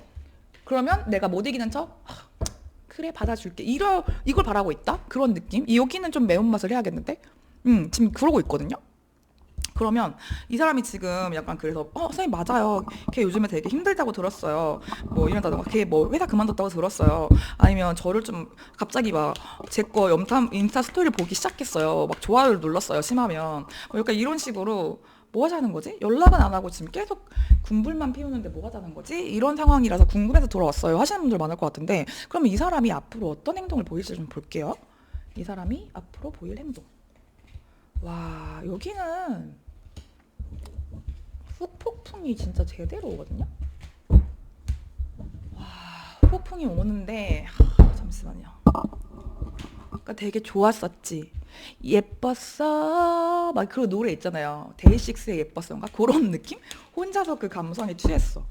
그러면 내가 못 이기는 척 그래 받아줄게. 이걸 바라고 있다? 그런 느낌? 여기는 좀 매운맛을 해야겠는데? 지금 그러고 있거든요. 그러면 이 사람이 지금 약간 그래서 선생님 맞아요. 걔 요즘에 되게 힘들다고 들었어요. 뭐 이런다던가 걔 뭐 회사 그만뒀다고 들었어요. 아니면 저를 좀 갑자기 막 제 거 염탐 인스타 스토리를 보기 시작했어요. 막 좋아요를 눌렀어요. 심하면 약간 이런 식으로 뭐 하자는 거지? 연락은 안 하고 지금 계속 군불만 피우는데 뭐 하자는 거지? 이런 상황이라서 궁금해서 돌아왔어요. 하시는 분들 많을 것 같은데 그러면 이 사람이 앞으로 어떤 행동을 보일지 좀 볼게요. 이 사람이 앞으로 보일 행동. 와, 여기는 후폭풍이 진짜 제대로 오거든요. 후폭풍이 오는데 잠시만요. 그러니까 되게 좋았었지. 예뻤어. 막 그런 노래 있잖아요. 데이식스의 예뻤어인가? 그런 느낌? 혼자서 그 감성에 취했어.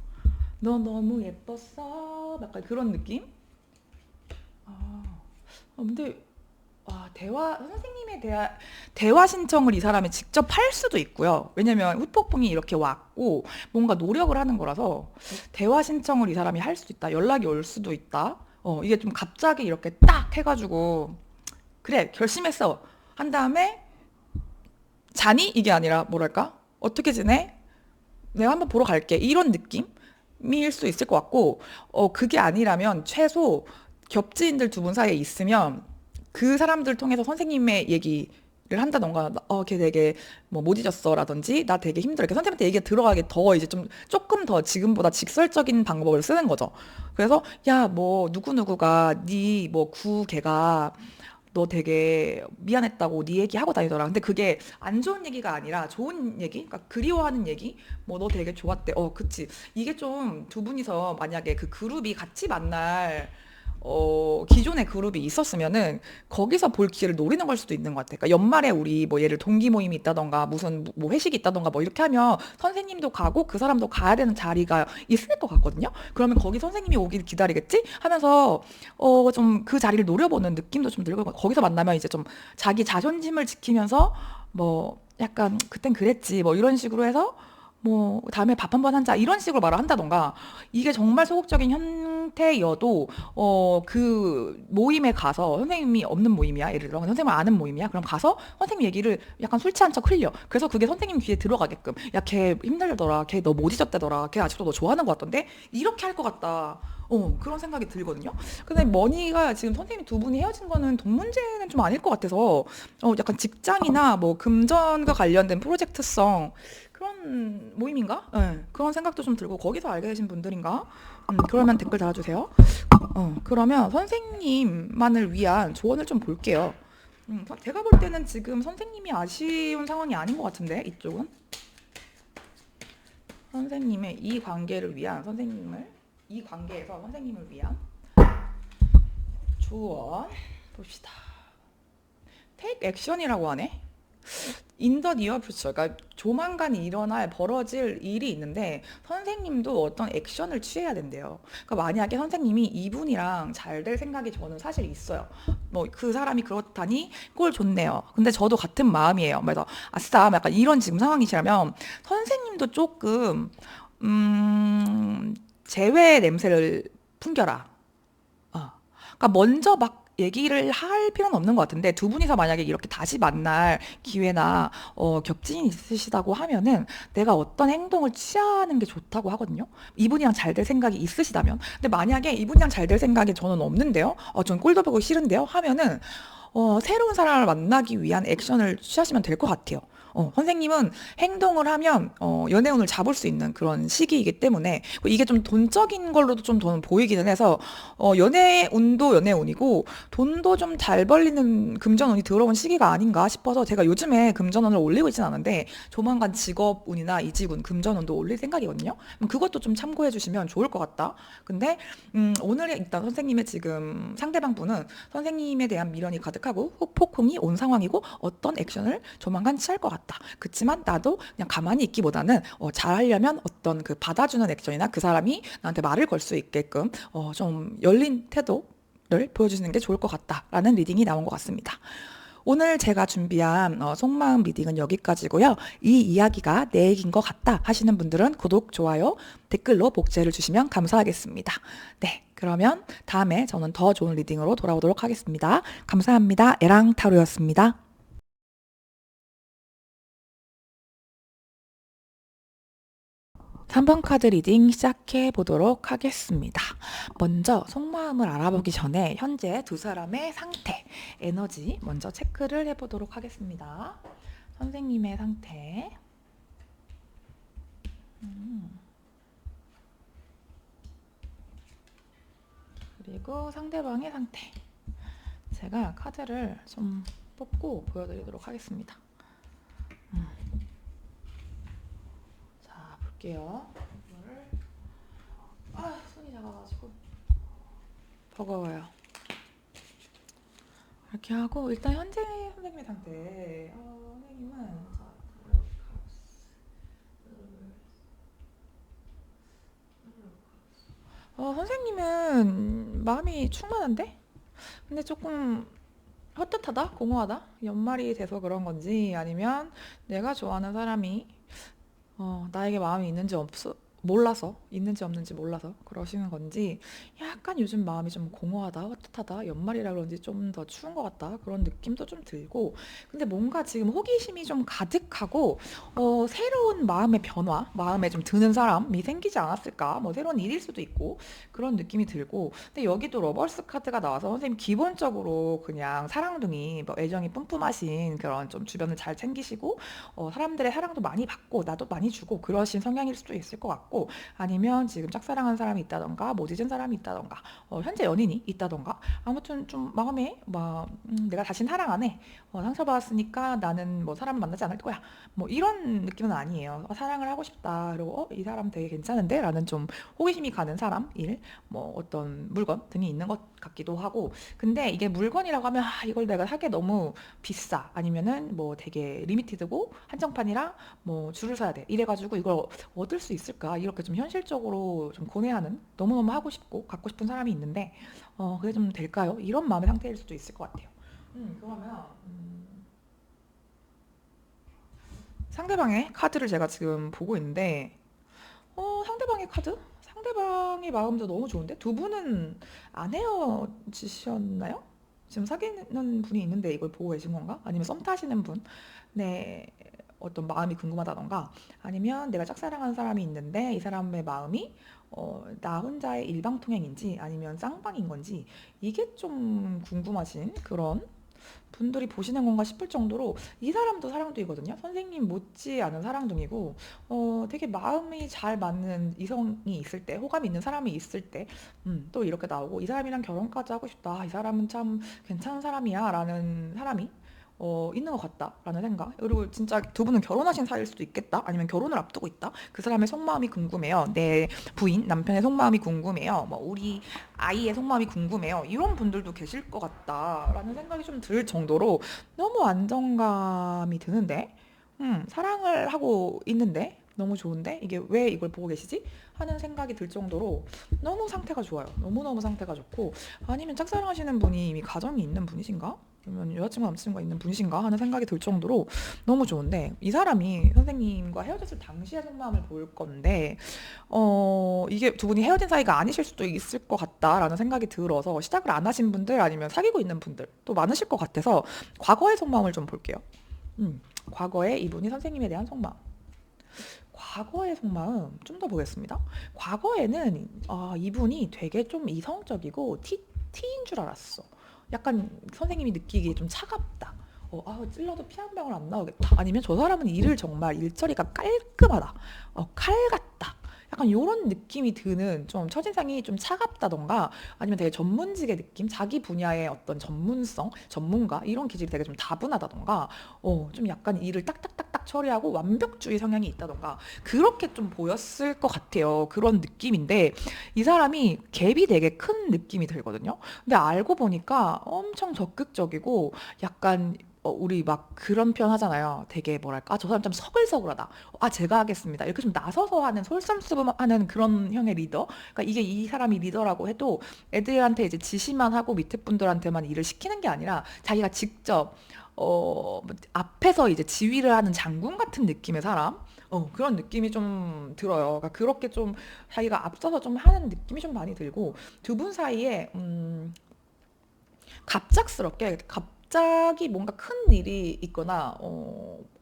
너 너무 예뻤어. 약간 그런 느낌? 아, 근데 선생님의 대화 신청을 이 사람이 직접 할 수도 있고요. 왜냐면 후폭풍이 이렇게 왔고 뭔가 노력을 하는 거라서 대화 신청을 이 사람이 할 수도 있다. 연락이 올 수도 있다. 이게 좀 갑자기 이렇게 딱 해가지고 그래 결심했어 한 다음에 자니? 이게 아니라 뭐랄까? 어떻게 지내? 내가 한번 보러 갈게. 이런 느낌일 수 있을 것 같고, 그게 아니라면 최소 겹지인들 두 분 사이에 있으면 그 사람들 통해서 선생님의 얘기를 한다던가, 걔 되게 뭐 못 잊었어 라든지, 나 되게 힘들어. 이렇게 선생님한테 얘기가 들어가게 더 이제 좀 조금 더 지금보다 직설적인 방법을 쓰는 거죠. 그래서, 야, 뭐, 누구누구가, 뭐, 걔가 너 되게 미안했다고 네 얘기 하고 다니더라. 근데 그게 안 좋은 얘기가 아니라 좋은 얘기? 그러니까 그리워하는 얘기? 뭐 너 되게 좋았대. 그치. 이게 좀 두 분이서 만약에 그 그룹이 같이 만날 기존의 그룹이 있었으면은 거기서 볼 기회를 노리는 걸 수도 있는 것 같아. 그러니까 연말에 우리 뭐 예를 동기 모임이 있다던가 무슨 뭐 회식이 있다던가 뭐 이렇게 하면 선생님도 가고 그 사람도 가야 되는 자리가 있을 것 같거든요. 그러면 거기 선생님이 오길 기다리겠지? 하면서 좀 그 자리를 노려보는 느낌도 좀 들고 거기서 만나면 이제 좀 자기 자존심을 지키면서 뭐 약간 그땐 그랬지 뭐 이런 식으로 해서 뭐 다음에 밥 한번 하자 이런 식으로 말을 한다던가 이게 정말 소극적인 형태여도 그 모임에 가서 선생님이 없는 모임이야 예를 들어 선생님을 아는 모임이야 그럼 가서 선생님 얘기를 약간 술 취한 척 흘려 그래서 그게 선생님 귀에 들어가게끔 야 걔 힘들더라 걔 너 못 잊었대더라 걔 아직도 너 좋아하는 것 같던데 이렇게 할 것 같다 그런 생각이 들거든요. 근데 머니가 지금 선생님 두 분이 헤어진 거는 돈 문제는 좀 아닐 것 같아서 약간 직장이나 뭐 금전과 관련된 프로젝트성 그런 모임인가? 네, 그런 생각도 좀 들고 거기서 알게 되신 분들인가? 그러면 댓글 달아주세요. 그러면 선생님만을 위한 조언을 좀 볼게요. 제가 볼 때는 지금 선생님이 아쉬운 상황이 아닌 것 같은데 이쪽은 선생님의 이 관계를 위한 이 관계에서 선생님을 위한 조언 봅시다. 테이크 액션이라고 하네. in the near future, 그러니까 조만간 벌어질 일이 있는데 선생님도 어떤 액션을 취해야 된대요. 그러니까 만약에 선생님이 이분이랑 잘 될 생각이 저는 사실 있어요. 뭐 그 사람이 그렇다니 꼴 좋네요. 근데 저도 같은 마음이에요. 그래서 아싸 약간 이런 지금 상황이시라면 선생님도 조금 재회 냄새를 풍겨라. 그러니까 먼저 막 얘기를 할 필요는 없는 것 같은데 두 분이서 만약에 이렇게 다시 만날 기회나 겹친이 있으시다고 하면은 내가 어떤 행동을 취하는 게 좋다고 하거든요. 이분이랑 잘 될 생각이 있으시다면. 근데 만약에 이분이랑 잘 될 생각이 저는 없는데요. 전 꼴도 보기 싫은데요. 하면은 새로운 사람을 만나기 위한 액션을 취하시면 될 것 같아요. 선생님은 행동을 하면 연애운을 잡을 수 있는 그런 시기이기 때문에 이게 좀 돈적인 걸로도 좀 저는 보이기는 해서 연애운도 연애운이고 돈도 좀 잘 벌리는 금전운이 들어온 시기가 아닌가 싶어서 제가 요즘에 금전운을 올리고 있진 않은데 조만간 직업운이나 이직운, 금전운도 올릴 생각이거든요. 그것도 좀 참고해 주시면 좋을 것 같다. 근데 오늘의 일단 선생님의 지금 상대방 분은 선생님에 대한 미련이 가득하고 후폭풍이 온 상황이고 어떤 액션을 조만간 취할 것 같다. 그렇지만 나도 그냥 가만히 있기보다는 잘하려면 어떤 그 받아주는 액션이나 그 사람이 나한테 말을 걸 수 있게끔 좀 열린 태도를 보여주시는 게 좋을 것 같다라는 리딩이 나온 것 같습니다. 오늘 제가 준비한 속마음 리딩은 여기까지고요. 이 이야기가 내 얘기인 것 같다 하시는 분들은 구독, 좋아요, 댓글로 복제를 주시면 감사하겠습니다. 네, 그러면 다음에 저는 더 좋은 리딩으로 돌아오도록 하겠습니다. 감사합니다. 에랑타로였습니다. 3번 카드 리딩 시작해 보도록 하겠습니다. 먼저 속마음을 알아보기 전에 현재 두 사람의 상태, 에너지 먼저 체크를 해보도록 하겠습니다. 선생님의 상태, 그리고 상대방의 상태. 제가 카드를 좀 뽑고 보여드리도록 하겠습니다. 자, 볼게요. 손이 작아가지고 버거워요. 이렇게 하고 일단 현재 선생님의 상태. 선생님은 선생님은 마음이 충만한데? 근데 조금 헛헛하다? 공허하다? 연말이 돼서 그런 건지 아니면 내가 좋아하는 사람이 나에게 마음이 있는지 몰라서 있는지 없는지 몰라서 그러시는 건지 약간 요즘 마음이 좀 공허하다, 헛헛하다, 연말이라 그런지 좀 더 추운 것 같다 그런 느낌도 좀 들고 근데 뭔가 지금 호기심이 좀 가득하고 새로운 마음의 변화, 마음에 좀 드는 사람이 생기지 않았을까? 뭐 새로운 일일 수도 있고 그런 느낌이 들고 근데 여기도 러버스 카드가 나와서 선생님 기본적으로 그냥 사랑둥이, 뭐 애정이 뿜뿜하신 그런 좀 주변을 잘 챙기시고 사람들의 사랑도 많이 받고 나도 많이 주고 그러신 성향일 수도 있을 것 같고 아니면 지금 짝사랑하는 사람이 있다던가 못 잊은 사람이 있다던가 현재 연인이 있다던가 아무튼 좀 마음에 내가 다신 사랑 안 해. 상처받았으니까 나는 뭐 사람을 만나지 않을 거야. 뭐 이런 느낌은 아니에요. 사랑을 하고 싶다. 그리고 이 사람 되게 괜찮은데? 라는 좀 호기심이 가는 사람, 일, 뭐 어떤 물건 등이 있는 것 같기도 하고 근데 이게 물건이라고 하면 이걸 내가 사기에 너무 비싸 아니면은 뭐 되게 리미티드고 한정판이라 뭐 줄을 서야 돼 이래가지고 이걸 얻을 수 있을까 이렇게 좀 현실적으로 좀 고뇌하는 너무너무 하고 싶고 갖고 싶은 사람이 있는데 그게 좀 될까요? 이런 마음의 상태일 수도 있을 것 같아요. 그러면 상대방의 카드를 제가 지금 보고 있는데 상대방의 카드? 상대방의 마음도 너무 좋은데 두 분은 안 헤어지셨나요? 지금 사귀는 분이 있는데 이걸 보고 계신 건가? 아니면 썸 타시는 분? 네, 어떤 마음이 궁금하다던가 아니면 내가 짝사랑하는 사람이 있는데 이 사람의 마음이 나 혼자의 일방통행인지 아니면 쌍방인 건지 이게 좀 궁금하신 그런 분들이 보시는 건가 싶을 정도로 이 사람도 사랑둥이거든요. 선생님 못지 않은 사랑둥이고 되게 마음이 잘 맞는 이성이 있을 때 호감이 있는 사람이 있을 때 또 이렇게 나오고 이 사람이랑 결혼까지 하고 싶다. 이 사람은 참 괜찮은 사람이야 라는 사람이 있는 것 같다라는 생각. 그리고 진짜 두 분은 결혼하신 사이일 수도 있겠다. 아니면 결혼을 앞두고 있다. 그 사람의 속마음이 궁금해요. 내 부인, 남편의 속마음이 궁금해요. 뭐 우리 아이의 속마음이 궁금해요. 이런 분들도 계실 것 같다라는 생각이 좀 들 정도로 너무 안정감이 드는데, 사랑을 하고 있는데 너무 좋은데 이게 왜 이걸 보고 계시지? 하는 생각이 들 정도로 너무 상태가 좋아요. 너무너무 상태가 좋고 아니면 짝사랑하시는 분이 이미 가정이 있는 분이신가? 그러면 여자친구 남자친구가 있는 분이신가 하는 생각이 들 정도로 너무 좋은데 이 사람이 선생님과 헤어졌을 당시의 속마음을 볼 건데 이게 두 분이 헤어진 사이가 아니실 수도 있을 것 같다라는 생각이 들어서 시작을 안 하신 분들 아니면 사귀고 있는 분들 또 많으실 것 같아서 과거의 속마음을 좀 볼게요. 과거에 이분이 선생님에 대한 속마음. 과거의 속마음 좀 더 보겠습니다. 과거에는 이분이 되게 좀 이성적이고 T인 줄 알았어. 약간 선생님이 느끼기에 좀 차갑다. 찔러도 피 한 방울 안 나오겠다. 아니면 저 사람은 일을 정말 일처리가 깔끔하다. 칼 같다. 약간 이런 느낌이 드는 좀 첫인상이 좀 차갑다던가 아니면 되게 전문직의 느낌, 자기 분야의 어떤 전문성, 전문가 이런 기질이 되게 좀 다분하다던가 좀 약간 일을 딱딱딱딱 처리하고 완벽주의 성향이 있다던가 그렇게 좀 보였을 것 같아요. 그런 느낌인데 이 사람이 갭이 되게 큰 느낌이 들거든요. 근데 알고 보니까 엄청 적극적이고 약간 우리 막 그런 표현 하잖아요. 되게 뭐랄까, 저 사람 좀 서글서글하다. 제가 하겠습니다. 이렇게 좀 나서서 하는 솔선수범하는 그런 형의 리더. 그러니까 이게 이 사람이 리더라고 해도 애들한테 이제 지시만 하고 밑에 분들한테만 일을 시키는 게 아니라 자기가 직접 앞에서 이제 지휘를 하는 장군 같은 느낌의 사람. 그런 느낌이 좀 들어요. 그러니까 그렇게 좀 자기가 앞서서 좀 하는 느낌이 좀 많이 들고 두 분 사이에 갑작스럽게 갑자기 뭔가 큰 일이 있거나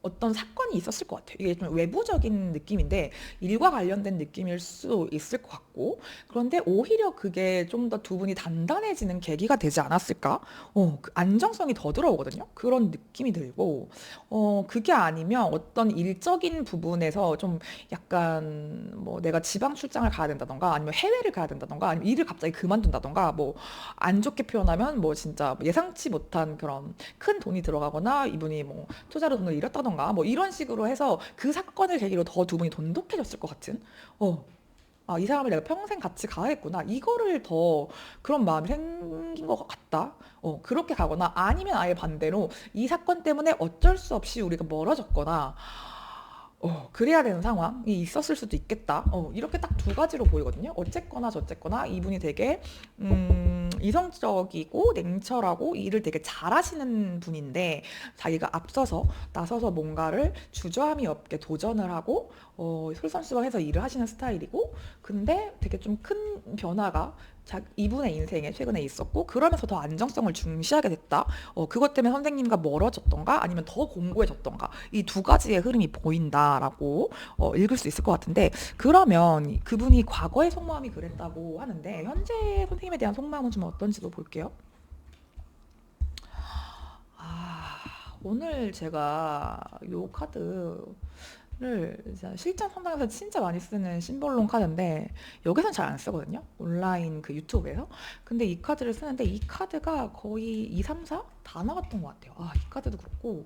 어떤 사건이 있었을 것 같아요. 이게 좀 외부적인 느낌인데 일과 관련된 느낌일 수 있을 것 같고 그런데 오히려 그게 좀 더 두 분이 단단해지는 계기가 되지 않았을까? 그 안정성이 더 들어오거든요. 그런 느낌이 들고 그게 아니면 어떤 일적인 부분에서 좀 약간 뭐 내가 지방 출장을 가야 된다던가 아니면 해외를 가야 된다던가 아니면 일을 갑자기 그만둔다던가 뭐 안 좋게 표현하면 뭐 진짜 예상치 못한 그런 큰 돈이 들어가거나 이분이 뭐 투자로 돈을 잃었다던가 뭐 이런 식으로 해서 그 사건을 계기로 더 두 분이 돈독해졌을 것 같은 어. 아, 이 사람을 내가 평생 같이 가야겠구나. 이거를 더 그런 마음이 생긴 것 같다. 그렇게 가거나 아니면 아예 반대로 이 사건 때문에 어쩔 수 없이 우리가 멀어졌거나 그래야 되는 상황이 있었을 수도 있겠다. 이렇게 딱 두 가지로 보이거든요. 어쨌거나 저쨌거나 이분이 되게 이성적이고 냉철하고 일을 되게 잘하시는 분인데 자기가 앞서서 나서서 뭔가를 주저함이 없게 도전을 하고 솔선수범해서 일을 하시는 스타일이고 근데 되게 좀 큰 변화가 이분의 인생에 최근에 있었고 그러면서 더 안정성을 중시하게 됐다. 그것 때문에 선생님과 멀어졌던가 아니면 더 공고해졌던가 이 두 가지의 흐름이 보인다라고 읽을 수 있을 것 같은데 그러면 그분이 과거의 속마음이 그랬다고 하는데 현재 선생님에 대한 속마음은 좀 어떤지도 볼게요. 아, 오늘 제가 요 카드를 실전 상담에서 진짜 많이 쓰는 심볼론 카드인데 여기선 잘 안 쓰거든요. 온라인 그 유튜브에서. 근데 이 카드를 쓰는데 이 카드가 거의 2, 3, 4? 다 나왔던 것 같아요. 아, 이 카드도 그렇고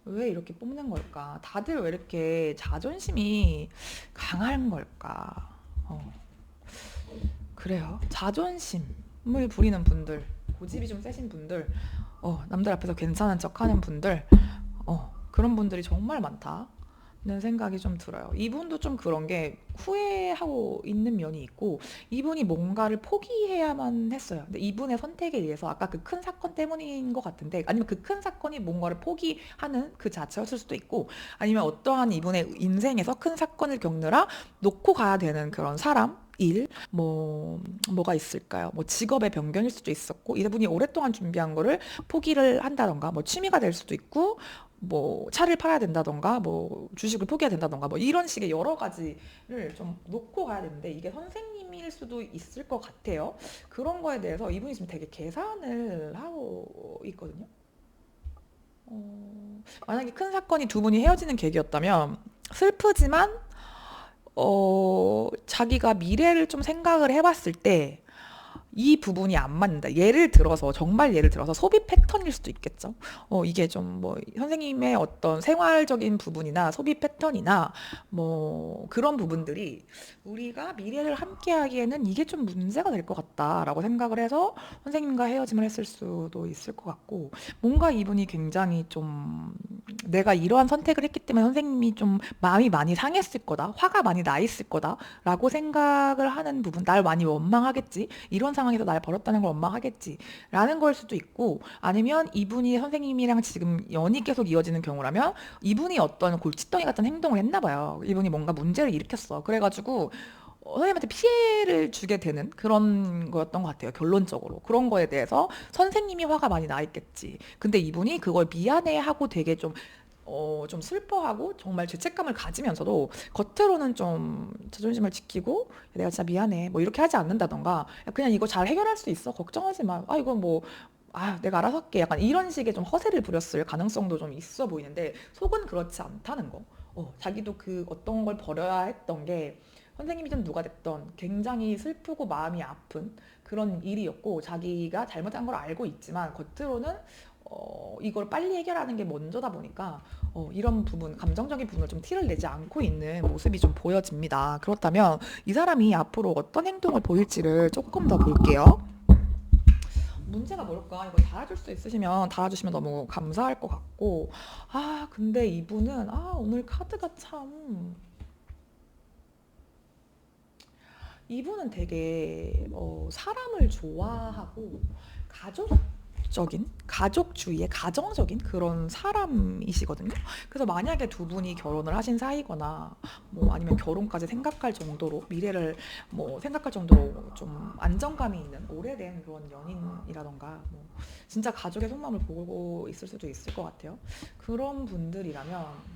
왜 이렇게 뽑는 걸까? 다들 왜 이렇게 자존심이 강한 걸까? 어, 그래요. 자존심을 부리는 분들, 고집이 좀 세신 분들, 남들 앞에서 괜찮은 척 하는 분들, 그런 분들이 정말 많다는 생각이 좀 들어요. 이분도 좀 그런 게 후회하고 있는 면이 있고, 이분이 뭔가를 포기해야만 했어요. 근데 이분의 선택에 의해서 아까 그 큰 사건 때문인 것 같은데, 아니면 그 큰 사건이 뭔가를 포기하는 그 자체였을 수도 있고, 아니면 어떠한 이분의 인생에서 큰 사건을 겪느라 놓고 가야 되는 그런 사람, 일, 뭐가 있을까요? 뭐 직업의 변경일 수도 있었고, 이분이 오랫동안 준비한 거를 포기를 한다던가, 뭐 취미가 될 수도 있고, 뭐 차를 팔아야 된다던가, 뭐 주식을 포기해야 된다던가, 뭐 이런 식의 여러 가지를 좀 놓고 가야 되는데, 이게 선생님일 수도 있을 것 같아요. 그런 거에 대해서 이분이 지금 되게 계산을 하고 있거든요. 만약에 큰 사건이 두 분이 헤어지는 계기였다면, 슬프지만 자기가 미래를 좀 생각을 해봤을 때 이 부분이 안 맞는다. 예를 들어서 정말 예를 들어서 소비 패턴일 수도 있겠죠. 이게 좀 뭐 선생님의 어떤 생활적인 부분이나 소비 패턴이나 뭐 그런 부분들이 우리가 미래를 함께 하기에는 이게 좀 문제가 될 것 같다라고 생각을 해서 선생님과 헤어짐을 했을 수도 있을 것 같고 뭔가 이분이 굉장히 좀 내가 이러한 선택을 했기 때문에 선생님이 좀 마음이 많이 상했을 거다. 화가 많이 나 있을 거다라고 생각을 하는 부분. 날 많이 원망하겠지. 이런 상황에서 날 버렸다는 걸 원망하겠지라는 걸 수도 있고 아니면 이분이 선생님이랑 지금 연이 계속 이어지는 경우라면 이분이 어떤 골칫덩이 같은 행동을 했나 봐요. 이분이 뭔가 문제를 일으켰어. 그래가지고 선생님한테 피해를 주게 되는 그런 거였던 것 같아요. 결론적으로. 그런 거에 대해서 선생님이 화가 많이 나 있겠지. 근데 이분이 그걸 미안해하고 되게 좀 슬퍼하고 정말 죄책감을 가지면서도 겉으로는 좀 자존심을 지키고 내가 진짜 미안해 뭐 이렇게 하지 않는다던가 그냥 이거 잘 해결할 수 있어 걱정하지 마 이건 뭐 내가 알아서 할게 약간 이런 식의 좀 허세를 부렸을 가능성도 좀 있어 보이는데 속은 그렇지 않다는 거 자기도 그 어떤 걸 버려야 했던 게 선생님이든 누가 됐던 굉장히 슬프고 마음이 아픈 그런 일이었고 자기가 잘못한 걸 알고 있지만 겉으로는 이걸 빨리 해결하는 게 먼저다 보니까 이런 부분, 감정적인 부분을 좀 티를 내지 않고 있는 모습이 좀 보여집니다. 그렇다면 이 사람이 앞으로 어떤 행동을 보일지를 조금 더 볼게요. 문제가 뭘까? 이거 달아줄 수 있으시면 달아주시면 너무 감사할 것 같고 근데 이분은 오늘 카드가 참 이분은 되게 사람을 좋아하고 가족 가족주의의 가정적인 그런 사람이시거든요. 그래서 만약에 두 분이 결혼을 하신 사이거나 뭐 아니면 결혼까지 생각할 정도로 미래를 뭐 생각할 정도로 좀 안정감이 있는 오래된 그런 연인이라던가 뭐 진짜 가족의 속마음을 보고 있을 수도 있을 것 같아요. 그런 분들이라면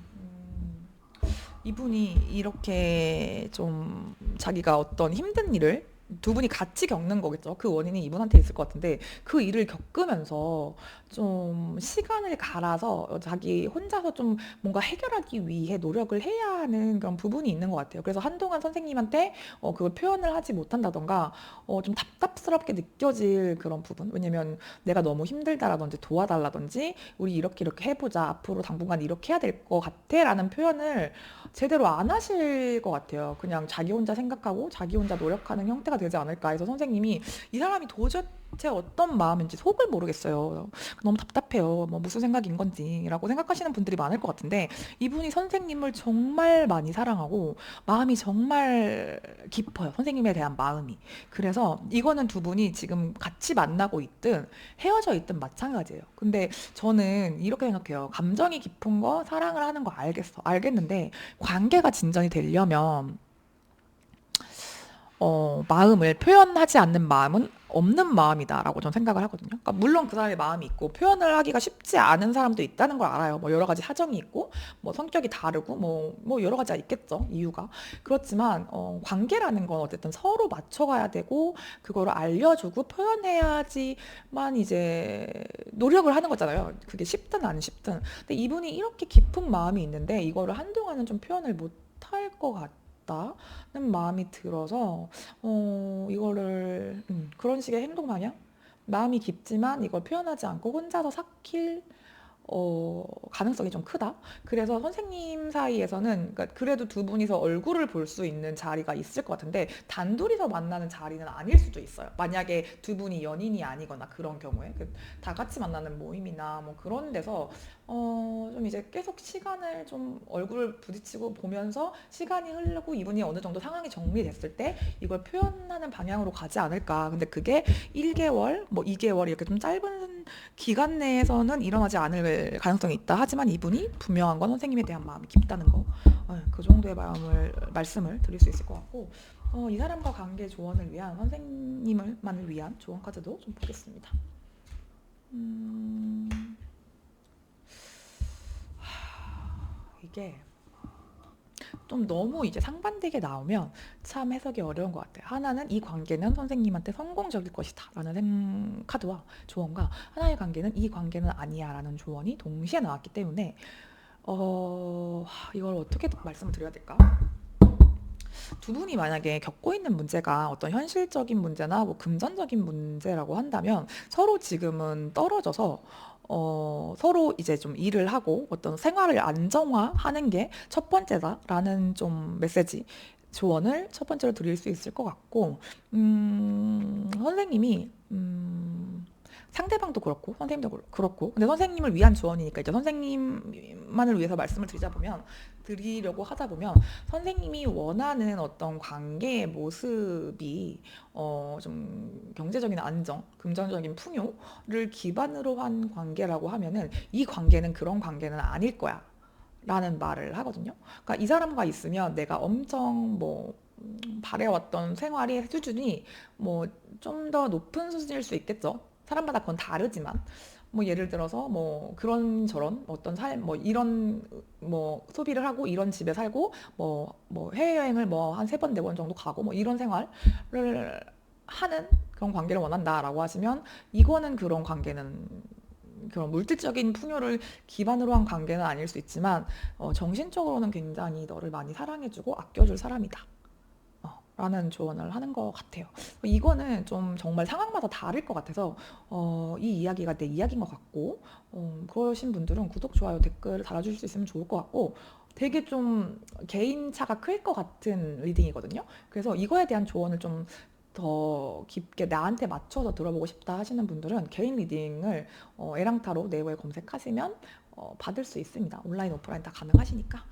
이분이 이렇게 좀 자기가 어떤 힘든 일을 두 분이 같이 겪는 거겠죠. 그 원인이 이분한테 있을 것 같은데 그 일을 겪으면서 좀 시간을 갈아서 자기 혼자서 좀 뭔가 해결하기 위해 노력을 해야 하는 그런 부분이 있는 것 같아요. 그래서 한동안 선생님한테 그걸 표현을 하지 못한다던가 좀 답답스럽게 느껴질 그런 부분. 왜냐면 내가 너무 힘들다라든지 도와달라든지 우리 이렇게 이렇게 해보자. 앞으로 당분간 이렇게 해야 될 것 같아. 라는 표현을 제대로 안 하실 것 같아요. 그냥 자기 혼자 생각하고 자기 혼자 노력하는 형태가 되지 않을까 해서 선생님이 이 사람이 도대체 어떤 마음인지 속을 모르겠어요. 너무 답답해요. 뭐 무슨 생각인 건지라고 생각하시는 분들이 많을 것 같은데 이분이 선생님을 정말 많이 사랑하고 마음이 정말 깊어요. 선생님에 대한 마음이. 그래서 이거는 두 분이 지금 같이 만나고 있든 헤어져 있든 마찬가지예요. 근데 저는 이렇게 생각해요. 감정이 깊은 거, 사랑을 하는 거 알겠는데 관계가 진전이 되려면 마음을 표현하지 않는 마음은 없는 마음이다라고 저는 생각을 하거든요. 그러니까 물론 그 사람의 마음이 있고 표현을 하기가 쉽지 않은 사람도 있다는 걸 알아요. 뭐 여러 가지 사정이 있고 뭐 성격이 다르고 뭐 여러 가지가 있겠죠. 이유가. 그렇지만 관계라는 건 어쨌든 서로 맞춰가야 되고 그거를 알려주고 표현해야지만 이제 노력을 하는 거잖아요. 그게 쉽든 안 쉽든. 근데 이분이 이렇게 깊은 마음이 있는데 이거를 한동안은 좀 표현을 못 할 것 같다는 마음이 들어서 이거를 그런 식의 행동 방향? 마음이 깊지만 이걸 표현하지 않고 혼자서 삭힐 가능성이 좀 크다. 그래서 선생님 사이에서는 그러니까 그래도 두 분이서 얼굴을 볼 수 있는 자리가 있을 것 같은데 단둘이서 만나는 자리는 아닐 수도 있어요. 만약에 두 분이 연인이 아니거나 그런 경우에 다 같이 만나는 모임이나 뭐 그런 데서 좀 이제 계속 시간을 좀 얼굴을 부딪히고 보면서 시간이 흐르고 이분이 어느 정도 상황이 정리됐을 때 이걸 표현하는 방향으로 가지 않을까. 근데 그게 1개월, 뭐 2개월 이렇게 좀 짧은 기간 내에서는 일어나지 않을 가능성이 있다. 하지만 이분이 분명한 건 선생님에 대한 마음이 깊다는 거. 그 정도의 말씀을 드릴 수 있을 것 같고 이 사람과 관계 조언을 위한 선생님만을 위한 조언 카드도 좀 보겠습니다. 이게 좀 너무 이제 상반되게 나오면 참 해석이 어려운 것 같아요. 하나는 이 관계는 선생님한테 성공적일 것이다 라는 카드와 조언과 하나의 관계는 이 관계는 아니야 라는 조언이 동시에 나왔기 때문에 이걸 어떻게 말씀을 드려야 될까? 두 분이 만약에 겪고 있는 문제가 어떤 현실적인 문제나 뭐 금전적인 문제라고 한다면 서로 지금은 떨어져서 서로 이제 좀 일을 하고 어떤 생활을 안정화하는 게 첫 번째다라는 좀 메시지, 조언을 첫 번째로 드릴 수 있을 것 같고, 선생님이, 상대방도 그렇고, 선생님도 그렇고, 근데 선생님을 위한 조언이니까 이제 선생님만을 위해서 말씀을 드리려고 하다 보면, 선생님이 원하는 어떤 관계의 모습이, 좀 경제적인 안정, 금전적인 풍요를 기반으로 한 관계라고 하면은, 이 관계는 그런 관계는 아닐 거야. 라는 말을 하거든요. 그러니까 이 사람과 있으면 내가 엄청 뭐 바래왔던 생활의 수준이 뭐 좀 더 높은 수준일 수 있겠죠. 사람마다 그건 다르지만 뭐 예를 들어서 뭐 그런 저런 어떤 뭐 이런 뭐 소비를 하고 이런 집에 살고 뭐 해외여행을 뭐 한 3번 4번 정도 가고 뭐 이런 생활을 하는 그런 관계를 원한다라고 하시면 이거는 그런 관계는 그런 물질적인 풍요를 기반으로 한 관계는 아닐 수 있지만 정신적으로는 굉장히 너를 많이 사랑해주고 아껴줄 사람이다. 라는 조언을 하는 것 같아요. 이거는 좀 정말 상황마다 다를 것 같아서 이 이야기가 내 이야기인 것 같고 그러신 분들은 구독, 좋아요, 댓글 달아주실 수 있으면 좋을 것 같고 되게 좀 개인차가 클 것 같은 리딩이거든요. 그래서 이거에 대한 조언을 좀 더 깊게 나한테 맞춰서 들어보고 싶다 하시는 분들은 개인 리딩을 에랑타로 네이버에 검색하시면 받을 수 있습니다. 온라인, 오프라인 다 가능하시니까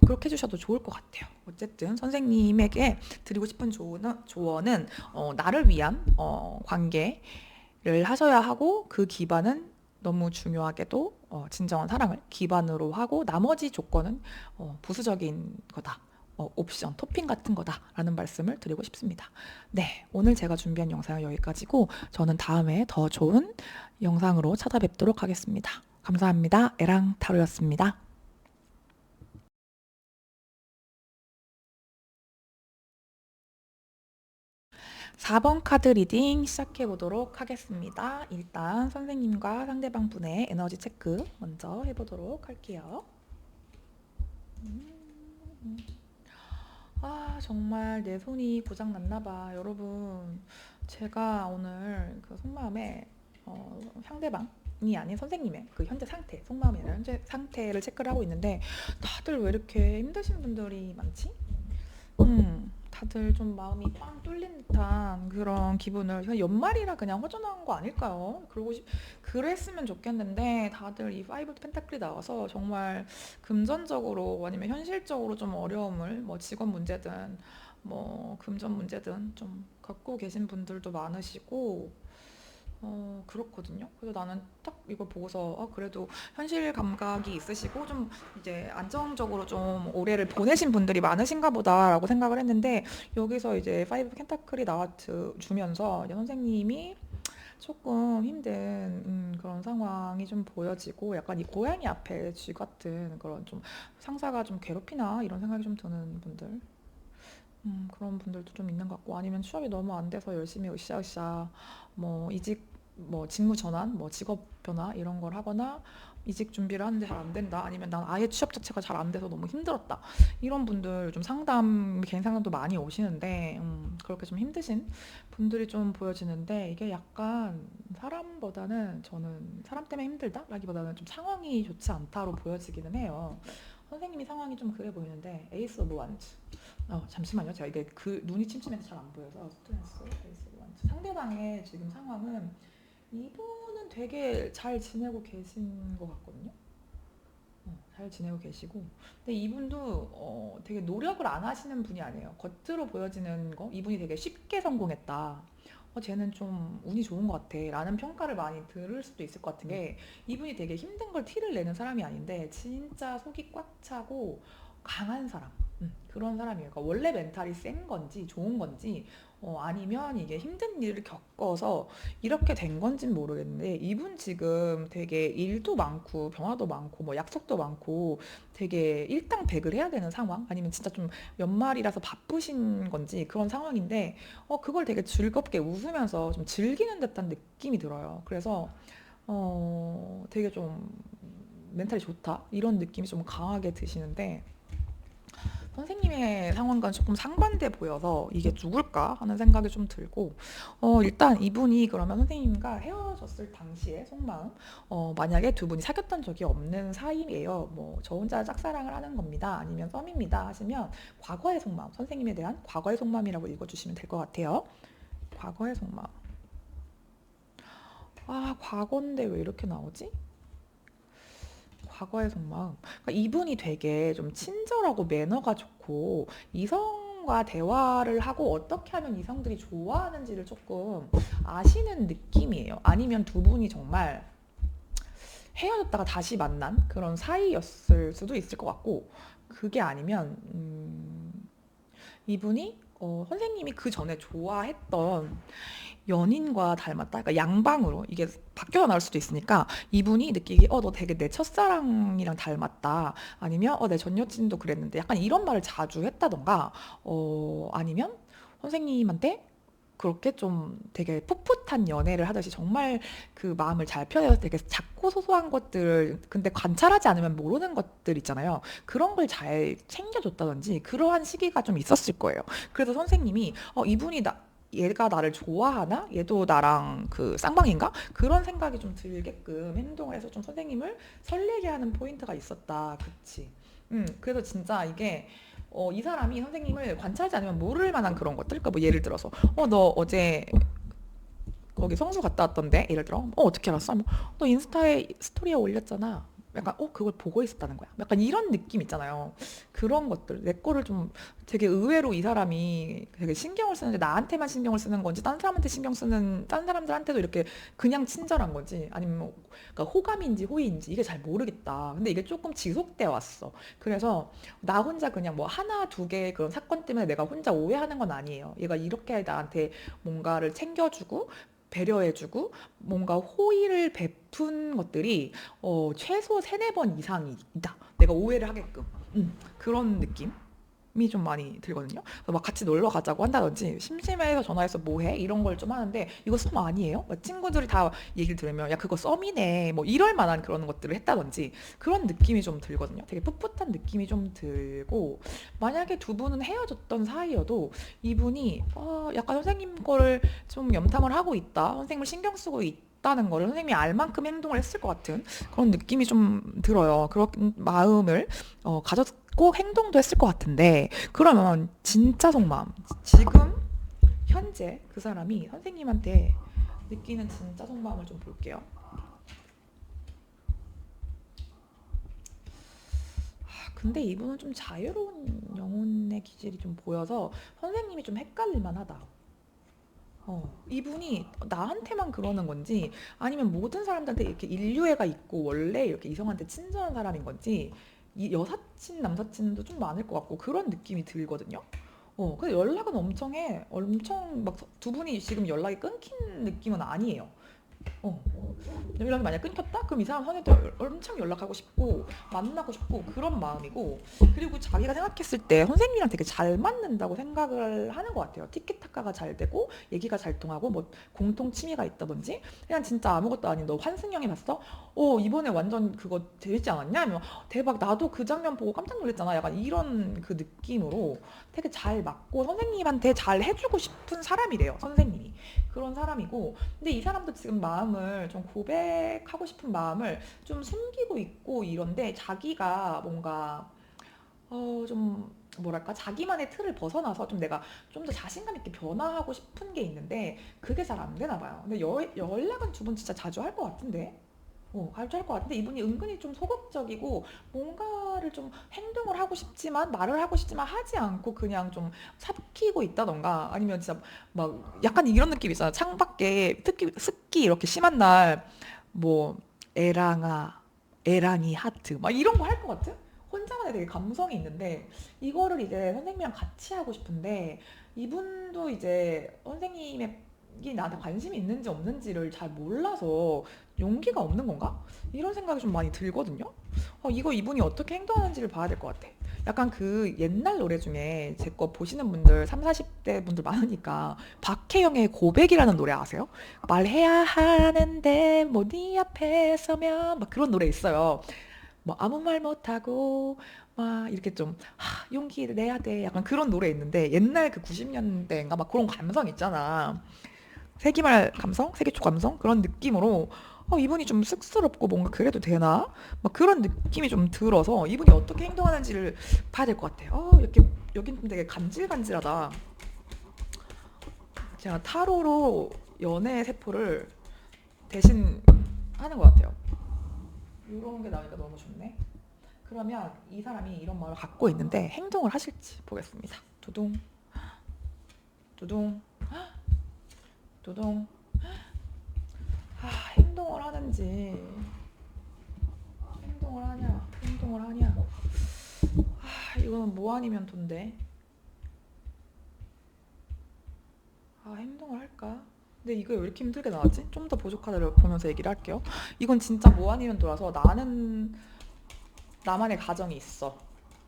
그렇게 해주셔도 좋을 것 같아요. 어쨌든 선생님에게 드리고 싶은 조언은 나를 위한 관계 하셔야 하고 그 기반은 너무 중요하게도 진정한 사랑을 기반으로 하고 나머지 조건은 부수적인 거다. 옵션, 토핑 같은 거다라는 말씀을 드리고 싶습니다. 네, 오늘 제가 준비한 영상은 여기까지고 저는 다음에 더 좋은 영상으로 찾아뵙도록 하겠습니다. 감사합니다. 에랑타로였습니다. 4번 카드 리딩 시작해 보도록 하겠습니다. 일단 선생님과 상대방 분의 에너지 체크 먼저 해보도록 할게요. 정말 내 손이 고장 났나 봐. 여러분, 제가 오늘 그 속마음에 상대방이 아닌 선생님의 그 현재 상태, 속마음의 현재 상태를 체크를 하고 있는데 다들 왜 이렇게 힘드신 분들이 많지? 다들 좀 마음이 빵 뚫린 듯한 그런 기분을 그냥 연말이라 그냥 허전한 거 아닐까요? 그랬으면 좋겠는데 다들 이 파이브 펜타클이 나와서 정말 금전적으로 아니면 현실적으로 좀 어려움을 뭐 직업 문제든 뭐 금전 문제든 좀 갖고 계신 분들도 많으시고 그렇거든요. 그래서 나는 딱 이걸 보고서 그래도 현실 감각이 있으시고 좀 이제 안정적으로 좀 올해를 보내신 분들이 많으신가 보다라고 생각을 했는데 여기서 이제 파이브 켄타클이 주면서 이제 선생님이 조금 힘든 그런 상황이 좀 보여지고 약간 이 고양이 앞에 쥐 같은 그런 좀 상사가 좀 괴롭히나 이런 생각이 좀 드는 분들 그런 분들도 좀 있는 것 같고 아니면 취업이 너무 안 돼서 열심히 으쌰으쌰 뭐 이직 뭐 직무 전환 뭐 직업 변화 이런 걸 하거나 이직 준비를 하는데 잘 안 된다 아니면 난 아예 취업 자체가 잘 안 돼서 너무 힘들었다 이런 분들 좀 개인 상담도 많이 오시는데 그렇게 좀 힘드신 분들이 좀 보여지는데 이게 약간 사람보다는 저는 사람 때문에 힘들다라기보다는 좀 상황이 좋지 않다로 보여지기는 해요. 선생님이 상황이 좀 그래 보이는데 에이스 오브 완즈 잠시만요. 제가 이게 그 눈이 침침해서 잘 안 보여서 스트레스 에이스 오브 완즈 상대방의 지금 상황은 이분은 되게 잘 지내고 계신 것 같거든요. 잘 지내고 계시고 근데 이분도 되게 노력을 안 하시는 분이 아니에요. 겉으로 보여지는 거 이분이 되게 쉽게 성공했다. 쟤는 좀 운이 좋은 것 같아 라는 평가를 많이 들을 수도 있을 것 같은 게 이분이 되게 힘든 걸 티를 내는 사람이 아닌데 진짜 속이 꽉 차고 강한 사람 그런 사람이에요. 그러니까 원래 멘탈이 센 건지 좋은 건지 아니면 이게 힘든 일을 겪어서 이렇게 된 건진 모르겠는데 이분 지금 되게 일도 많고 변화도 많고 뭐 약속도 많고 되게 일당백을 해야 되는 상황 아니면 진짜 좀 연말이라서 바쁘신 건지 그런 상황인데 그걸 되게 즐겁게 웃으면서 좀 즐기는 듯한 느낌이 들어요. 그래서 되게 좀 멘탈이 좋다 이런 느낌이 좀 강하게 드시는데 선생님의 상황과는 조금 상반돼 보여서 이게 누굴까 하는 생각이 좀 들고 일단 이분이 그러면 선생님과 헤어졌을 당시의 속마음 만약에 두 분이 사귀었던 적이 없는 사이예요. 뭐 저 혼자 짝사랑을 하는 겁니다. 아니면 썸입니다 하시면 과거의 속마음 선생님에 대한 과거의 속마음이라고 읽어주시면 될 것 같아요. 과거의 속마음 과거인데 왜 이렇게 나오지? 과거의 속마음. 그러니까 이분이 되게 좀 친절하고 매너가 좋고 이성과 대화를 하고 어떻게 하면 이성들이 좋아하는지를 조금 아시는 느낌이에요. 아니면 두 분이 정말 헤어졌다가 다시 만난 그런 사이였을 수도 있을 것 같고 그게 아니면 이분이 선생님이 그 전에 좋아했던 연인과 닮았다. 그러니까 양방으로 이게 바뀌어 나올 수도 있으니까 이분이 느끼기 너 되게 내 첫사랑이랑 닮았다. 아니면 내 전 여친도 그랬는데 약간 이런 말을 자주 했다던가 아니면 선생님한테 그렇게 좀 되게 풋풋한 연애를 하듯이 정말 그 마음을 잘 표현해서 되게 작고 소소한 것들 근데 관찰하지 않으면 모르는 것들 있잖아요. 그런 걸 잘 챙겨줬다든지 그러한 시기가 좀 있었을 거예요. 그래서 선생님이 이분이 얘가 나를 좋아하나? 얘도 나랑 그 쌍방인가? 그런 생각이 좀 들게끔 행동을 해서 좀 선생님을 설레게 하는 포인트가 있었다. 그치? 그래서 진짜 이게 이 사람이 선생님을 관찰하지 않으면 모를 만한 그런 것들. 그러니까 뭐 예를 들어서 너 어제 거기 성수 갔다 왔던데? 예를 들어 어떻게 알았어? 너 인스타에 스토리에 올렸잖아. 약간 그걸 보고 있었다는 거야. 약간 이런 느낌 있잖아요. 그런 것들 내 거를 좀 되게 의외로 이 사람이 되게 신경을 쓰는데 나한테만 신경을 쓰는 건지 딴 사람한테 신경 쓰는 딴 사람들한테도 이렇게 그냥 친절한 건지 아니면 뭐 그러니까 호감인지 호의인지 이게 잘 모르겠다. 근데 이게 조금 지속돼 왔어. 그래서 나 혼자 그냥 뭐 하나 두 개의 그런 사건 때문에 내가 혼자 오해하는 건 아니에요. 얘가 이렇게 나한테 뭔가를 챙겨주고 배려해주고 뭔가 호의를 베푼 것들이 최소 세네 번 이상이다. 내가 오해를 하게끔. 그런 느낌? 이 좀 많이 들거든요. 그래서 막 같이 놀러 가자고 한다든지 심심해서 전화해서 뭐 해? 이런 걸 좀 하는데 이거 썸 아니에요? 막 친구들이 다 얘기를 들으면 야 그거 썸이네 뭐 이럴 만한 그런 것들을 했다든지 그런 느낌이 좀 들거든요. 되게 풋풋한 느낌이 좀 들고 만약에 두 분은 헤어졌던 사이여도 이분이 약간 선생님 거를 좀 염탐을 하고 있다. 선생님을 신경 쓰고 있다는 거를 선생님이 알 만큼 행동을 했을 것 같은 그런 느낌이 좀 들어요. 그런 마음을 가졌고 행동도 했을 것 같은데 그러면 진짜 속마음 지금 현재 그 사람이 선생님한테 느끼는 진짜 속마음을 좀 볼게요. 근데 이분은 좀 자유로운 영혼의 기질이 좀 보여서 선생님이 좀 헷갈릴만 하다. 이분이 나한테만 그러는 건지 아니면 모든 사람들한테 이렇게 인류애가 있고 원래 이렇게 이성한테 친절한 사람인 건지 이 여사친 남사친도 좀 많을 것 같고 그런 느낌이 들거든요. 근데 연락은 엄청 해. 엄청 막 두 분이 지금 연락이 끊긴 느낌은 아니에요. 어. 연락이 만약 끊겼다? 그럼 이 사람 선생님한테 엄청 연락하고 싶고 만나고 싶고 그런 마음이고 그리고 자기가 생각했을 때 선생님이랑 되게 잘 맞는다고 생각을 하는 것 같아요. 티키타카가 잘 되고 얘기가 잘 통하고 뭐 공통 취미가 있다든지 그냥 진짜 아무것도 아닌 너 환승연애 봤어? 이번에 완전 그거 재밌지 않았냐? 아니면 대박 나도 그 장면 보고 깜짝 놀랐잖아. 약간 이런 그 느낌으로 되게 잘 맞고 선생님한테 잘 해주고 싶은 사람이래요. 선생님이. 그런 사람이고 근데 이 사람도 지금 마음을 좀 고백하고 싶은 마음을 좀 숨기고 있고 이런데 자기가 뭔가 좀 뭐랄까 자기만의 틀을 벗어나서 좀 내가 좀 더 자신감 있게 변화하고 싶은 게 있는데 그게 잘 안 되나 봐요. 근데 연락은 두 분 진짜 자주 할 것 같은데. 자주 할 것 같은데 이분이 은근히 좀 소극적이고 뭔가를 좀 행동을 하고 싶지만 말을 하고 싶지만 하지 않고 그냥 좀 삭히고 있다던가 아니면 진짜 막 약간 이런 느낌 있잖아. 창밖에 특히 습기 이렇게 심한 날 뭐 애랑아 애랑이 하트 막 이런 거 할 것 같은? 혼자만의 되게 감성이 있는데 이거를 이제 선생님이랑 같이 하고 싶은데 이분도 이제 선생님의 이 나한테 관심이 있는지 없는지를 잘 몰라서 용기가 없는 건가? 이런 생각이 좀 많이 들거든요. 이거 이분이 어떻게 행동하는지를 봐야 될 것 같아. 약간 그 옛날 노래 중에 제 거 보시는 분들 3, 40대 분들 많으니까 박혜영의 고백이라는 노래 아세요? 말해야 하는데 뭐 네 앞에 서면 막 그런 노래 있어요. 뭐 아무 말 못하고 막 이렇게 좀 용기를 내야 돼 약간 그런 노래 있는데 옛날 그 90년대인가 막 그런 감성 있잖아. 세기말 감성, 세기초 감성 그런 느낌으로 이분이 좀 쑥스럽고 뭔가 그래도 되나? 막 그런 느낌이 좀 들어서 이분이 어떻게 행동하는지를 봐야 될 것 같아. 이렇게 여긴 좀 되게 간질간질하다. 제가 타로로 연애 세포를 대신 하는 것 같아요. 이런 게 나오니까 너무 좋네. 그러면 이 사람이 이런 마음을 갖고 있는데 행동을 하실지 보겠습니다. 두둥, 두둥, 두둥. 행동을 하는지 행동을 하냐. 이거는 뭐 아니면 돈데. 행동을 할까? 근데 이거 왜 이렇게 힘들게 나왔지? 좀 더 부족하다를 보면서 얘기를 할게요. 이건 진짜 뭐 아니면 돌아서 나는 나만의 가정이 있어.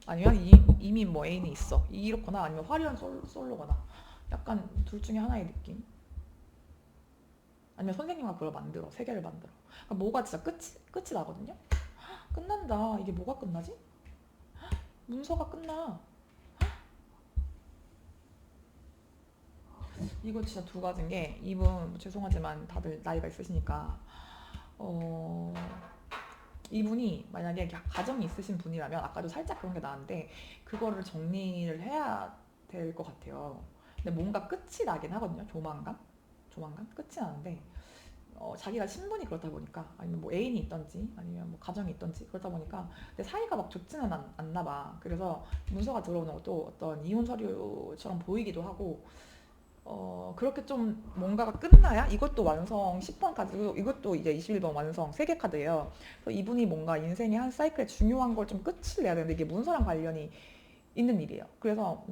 아니면 이미 뭐 애인이 있어. 이렇거나 아니면 화려한 솔로거나. 약간 둘 중에 하나의 느낌. 아니면 선생님과 그걸 만들어. 세계를 만들어. 뭐가 진짜 끝이 나거든요? 끝난다. 이게 뭐가 끝나지? 문서가 끝나. 이거 진짜 두 가지인 게 이분 죄송하지만 다들 나이가 있으시니까 어 이분이 만약에 가정이 있으신 분이라면 아까도 살짝 그런 게 나왔는데 그거를 정리를 해야 될 것 같아요. 근데 뭔가 끝이 나긴 하거든요. 조만간 끝이 나는데 자기가 신분이 그렇다 보니까 아니면 뭐 애인이 있던지 아니면 뭐 가정이 있던지 그렇다 보니까 내 사이가 막 좋지는 않나 봐. 그래서 문서가 들어오는 것도 어떤 이혼 서류처럼 보이기도 하고 그렇게 좀 뭔가가 끝나야 이것도 완성 10번 카드고 이것도 이제 21번 완성 3개 카드예요. 그래서 이분이 뭔가 인생의 한 사이클에 중요한 걸 좀 끝을 내야 되는데 이게 문서랑 관련이 있는 일이에요. 그래서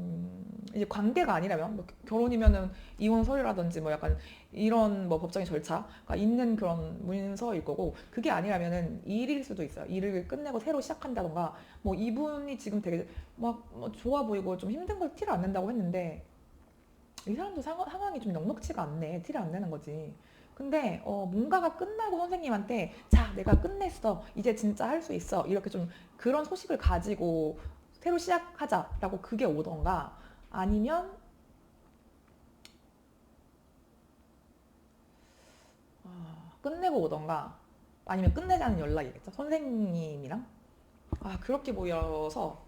이제 관계가 아니라면 뭐 결혼이면은 이혼 서류라든지 뭐 약간 이런 뭐 법적인 절차가 있는 그런 문서일 거고 그게 아니라면은 일일 수도 있어요. 일을 끝내고 새로 시작한다던가 뭐 이분이 지금 되게 막뭐 좋아 보이고 좀 힘든 걸 티를 안 낸다고 했는데 이 사람도 상황이 좀 넉넉치가 않네. 티를 안 내는 거지. 근데 뭔가가 끝나고 선생님한테 자 내가 끝냈어 이제 진짜 할 수 있어 이렇게 좀 그런 소식을 가지고 새로 시작하자라고 그게 오던가 아니면 끝내고 오던가 아니면 끝내자는 연락이겠죠. 선생님이랑 그렇게 보여서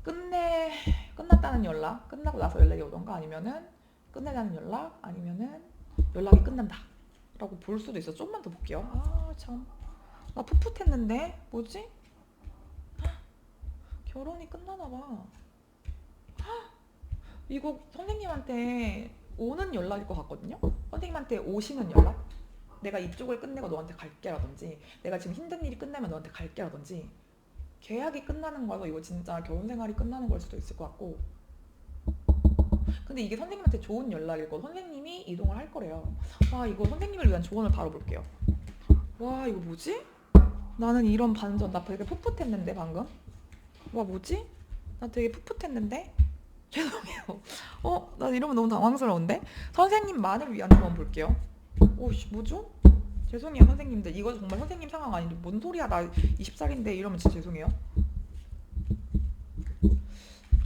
끝내 끝났다는 연락 끝나고 나서 연락이 오던가 아니면은 끝내자는 연락 아니면은 연락이 끝난다 라고 볼 수도 있어. 좀만 더 볼게요. 참 나 풋풋했는데 뭐지? 결혼이 끝나나 봐. 이거 선생님한테 오는 연락일 것 같거든요. 선생님한테 오시는 연락. 내가 이쪽을 끝내고 너한테 갈게라든지 내가 지금 힘든 일이 끝나면 너한테 갈게라든지 계약이 끝나는 거라서 이거 진짜 결혼 생활이 끝나는 걸 수도 있을 것 같고 근데 이게 선생님한테 좋은 연락일 거 선생님이 이동을 할 거래요. 이거 선생님을 위한 조언을 바로 볼게요. 이거 뭐지? 나는 이런 반전 나 되게 풋풋했는데 방금 뭐지? 나 되게 풋풋했는데 죄송해요. 나 이러면 너무 당황스러운데 선생님만을 위한 조언 볼게요. 오씨 뭐죠? 죄송해요 선생님들 이거 정말 선생님 상황 아닌데 뭔 소리야 나 20살인데 이러면 진짜 죄송해요.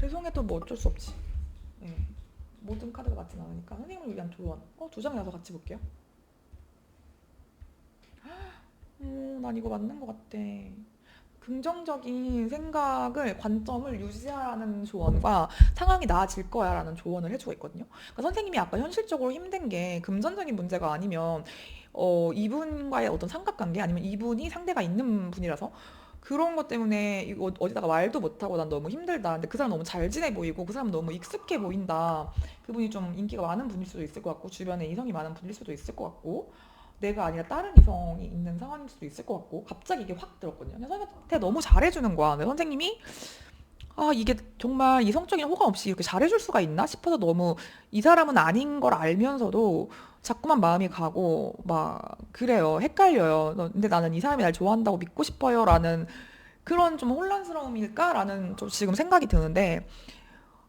죄송해도 뭐 어쩔 수 없지. 네. 모든 카드가 맞진 않으니까 선생님을 위한 조언 2장이라서 같이 볼게요. 난 이거 맞는 것 같아. 긍정적인 생각을 관점을 유지하라는 조언과 상황이 나아질 거야 라는 조언을 해주고 있거든요. 그러니까 선생님이 아까 현실적으로 힘든 게 금전적인 문제가 아니면 이분과의 어떤 삼각관계 아니면 이분이 상대가 있는 분이라서 그런 것 때문에 이거 어디다가 말도 못하고 난 너무 힘들다. 근데 그 사람 너무 잘 지내 보이고 그 사람 너무 익숙해 보인다. 그분이 좀 인기가 많은 분일 수도 있을 것 같고 주변에 이성이 많은 분일 수도 있을 것 같고 내가 아니라 다른 이성이 있는 상황일 수도 있을 것 같고 갑자기 이게 확 들었거든요. 선생님한테 너무 잘해주는 거야. 근데 선생님이 이게 정말 이성적인 호감 없이 이렇게 잘해줄 수가 있나 싶어서 너무 이 사람은 아닌 걸 알면서도 자꾸만 마음이 가고 막 그래요. 헷갈려요. 근데 나는 이 사람이 날 좋아한다고 믿고 싶어요. 라는 그런 좀 혼란스러움일까라는 좀 지금 생각이 드는데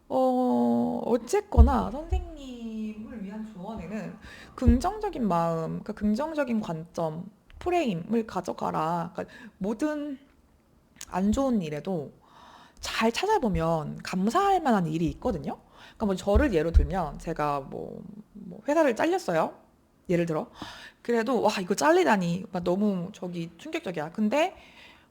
어쨌거나 선생님을 위한 조언에는 긍정적인 마음, 그러니까 긍정적인 관점, 프레임을 가져가라. 그러니까 모든 안 좋은 일에도 잘 찾아보면 감사할 만한 일이 있거든요. 그러니까 뭐 저를 예로 들면 제가 뭐 회사를 잘렸어요. 예를 들어. 그래도 와 이거 잘리다니 막 너무 저기 충격적이야. 근데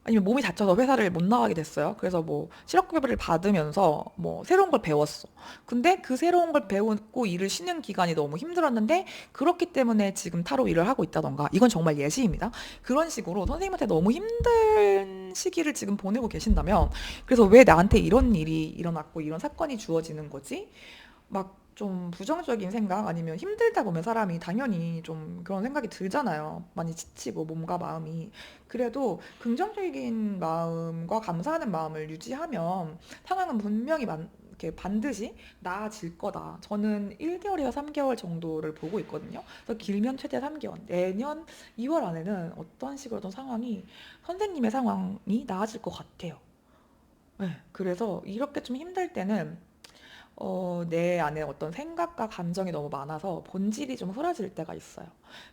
아니면 몸이 다쳐서 회사를 못 나가게 됐어요. 그래서 뭐 실업급여를 받으면서 뭐 새로운 걸 배웠어. 근데 그 새로운 걸 배우고 일을 쉬는 기간이 너무 힘들었는데 그렇기 때문에 지금 타로 일을 하고 있다던가 이건 정말 예시입니다. 그런 식으로 선생님한테 너무 힘든 시기를 지금 보내고 계신다면 그래서 왜 나한테 이런 일이 일어났고 이런 사건이 주어지는 거지? 막 좀 부정적인 생각 아니면 힘들다 보면 사람이 당연히 좀 그런 생각이 들잖아요. 많이 지치고 몸과 마음이. 그래도 긍정적인 마음과 감사하는 마음을 유지하면 상황은 분명히 이렇게 반드시 나아질 거다. 저는 1개월에서 3개월 정도를 보고 있거든요. 그래서 길면 최대 3개월. 내년 2월 안에는 어떤 식으로든 상황이 선생님의 상황이 나아질 것 같아요. 네, 그래서 이렇게 좀 힘들 때는 내 안에 어떤 생각과 감정이 너무 많아서 본질이 좀 흐려질 때가 있어요.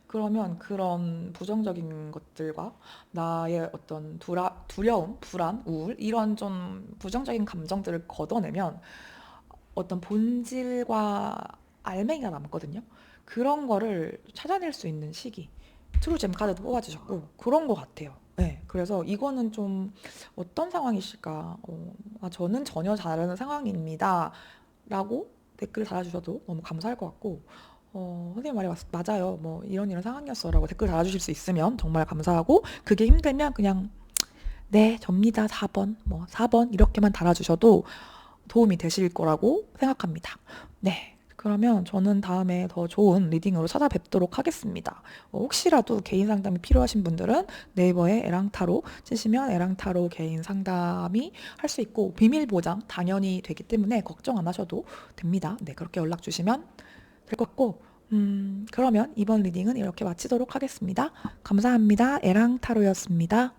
그러면 그런 부정적인 것들과 나의 어떤 두려움, 불안, 우울, 이런 좀 부정적인 감정들을 걷어내면 어떤 본질과 알맹이가 남거든요. 그런 거를 찾아낼 수 있는 시기. 트루잼 카드도 뽑아주셨고, 그런 것 같아요. 네, 그래서 이거는 좀 어떤 상황이실까? 저는 전혀 다른 상황입니다. 라고 댓글 달아주셔도 너무 감사할 것 같고 선생님 말이 맞아요. 뭐 이런 이런 상황이었어라고 댓글 달아주실 수 있으면 정말 감사하고 그게 힘들면 그냥 네, 접니다. 4번, 뭐 4번 이렇게만 달아주셔도 도움이 되실 거라고 생각합니다. 네. 그러면 저는 다음에 더 좋은 리딩으로 찾아뵙도록 하겠습니다. 혹시라도 개인 상담이 필요하신 분들은 네이버에 에랑타로 치시면 에랑타로 개인 상담이 할 수 있고 비밀 보장 당연히 되기 때문에 걱정 안 하셔도 됩니다. 네, 그렇게 연락 주시면 될 것 같고 그러면 이번 리딩은 이렇게 마치도록 하겠습니다. 감사합니다. 에랑타로였습니다.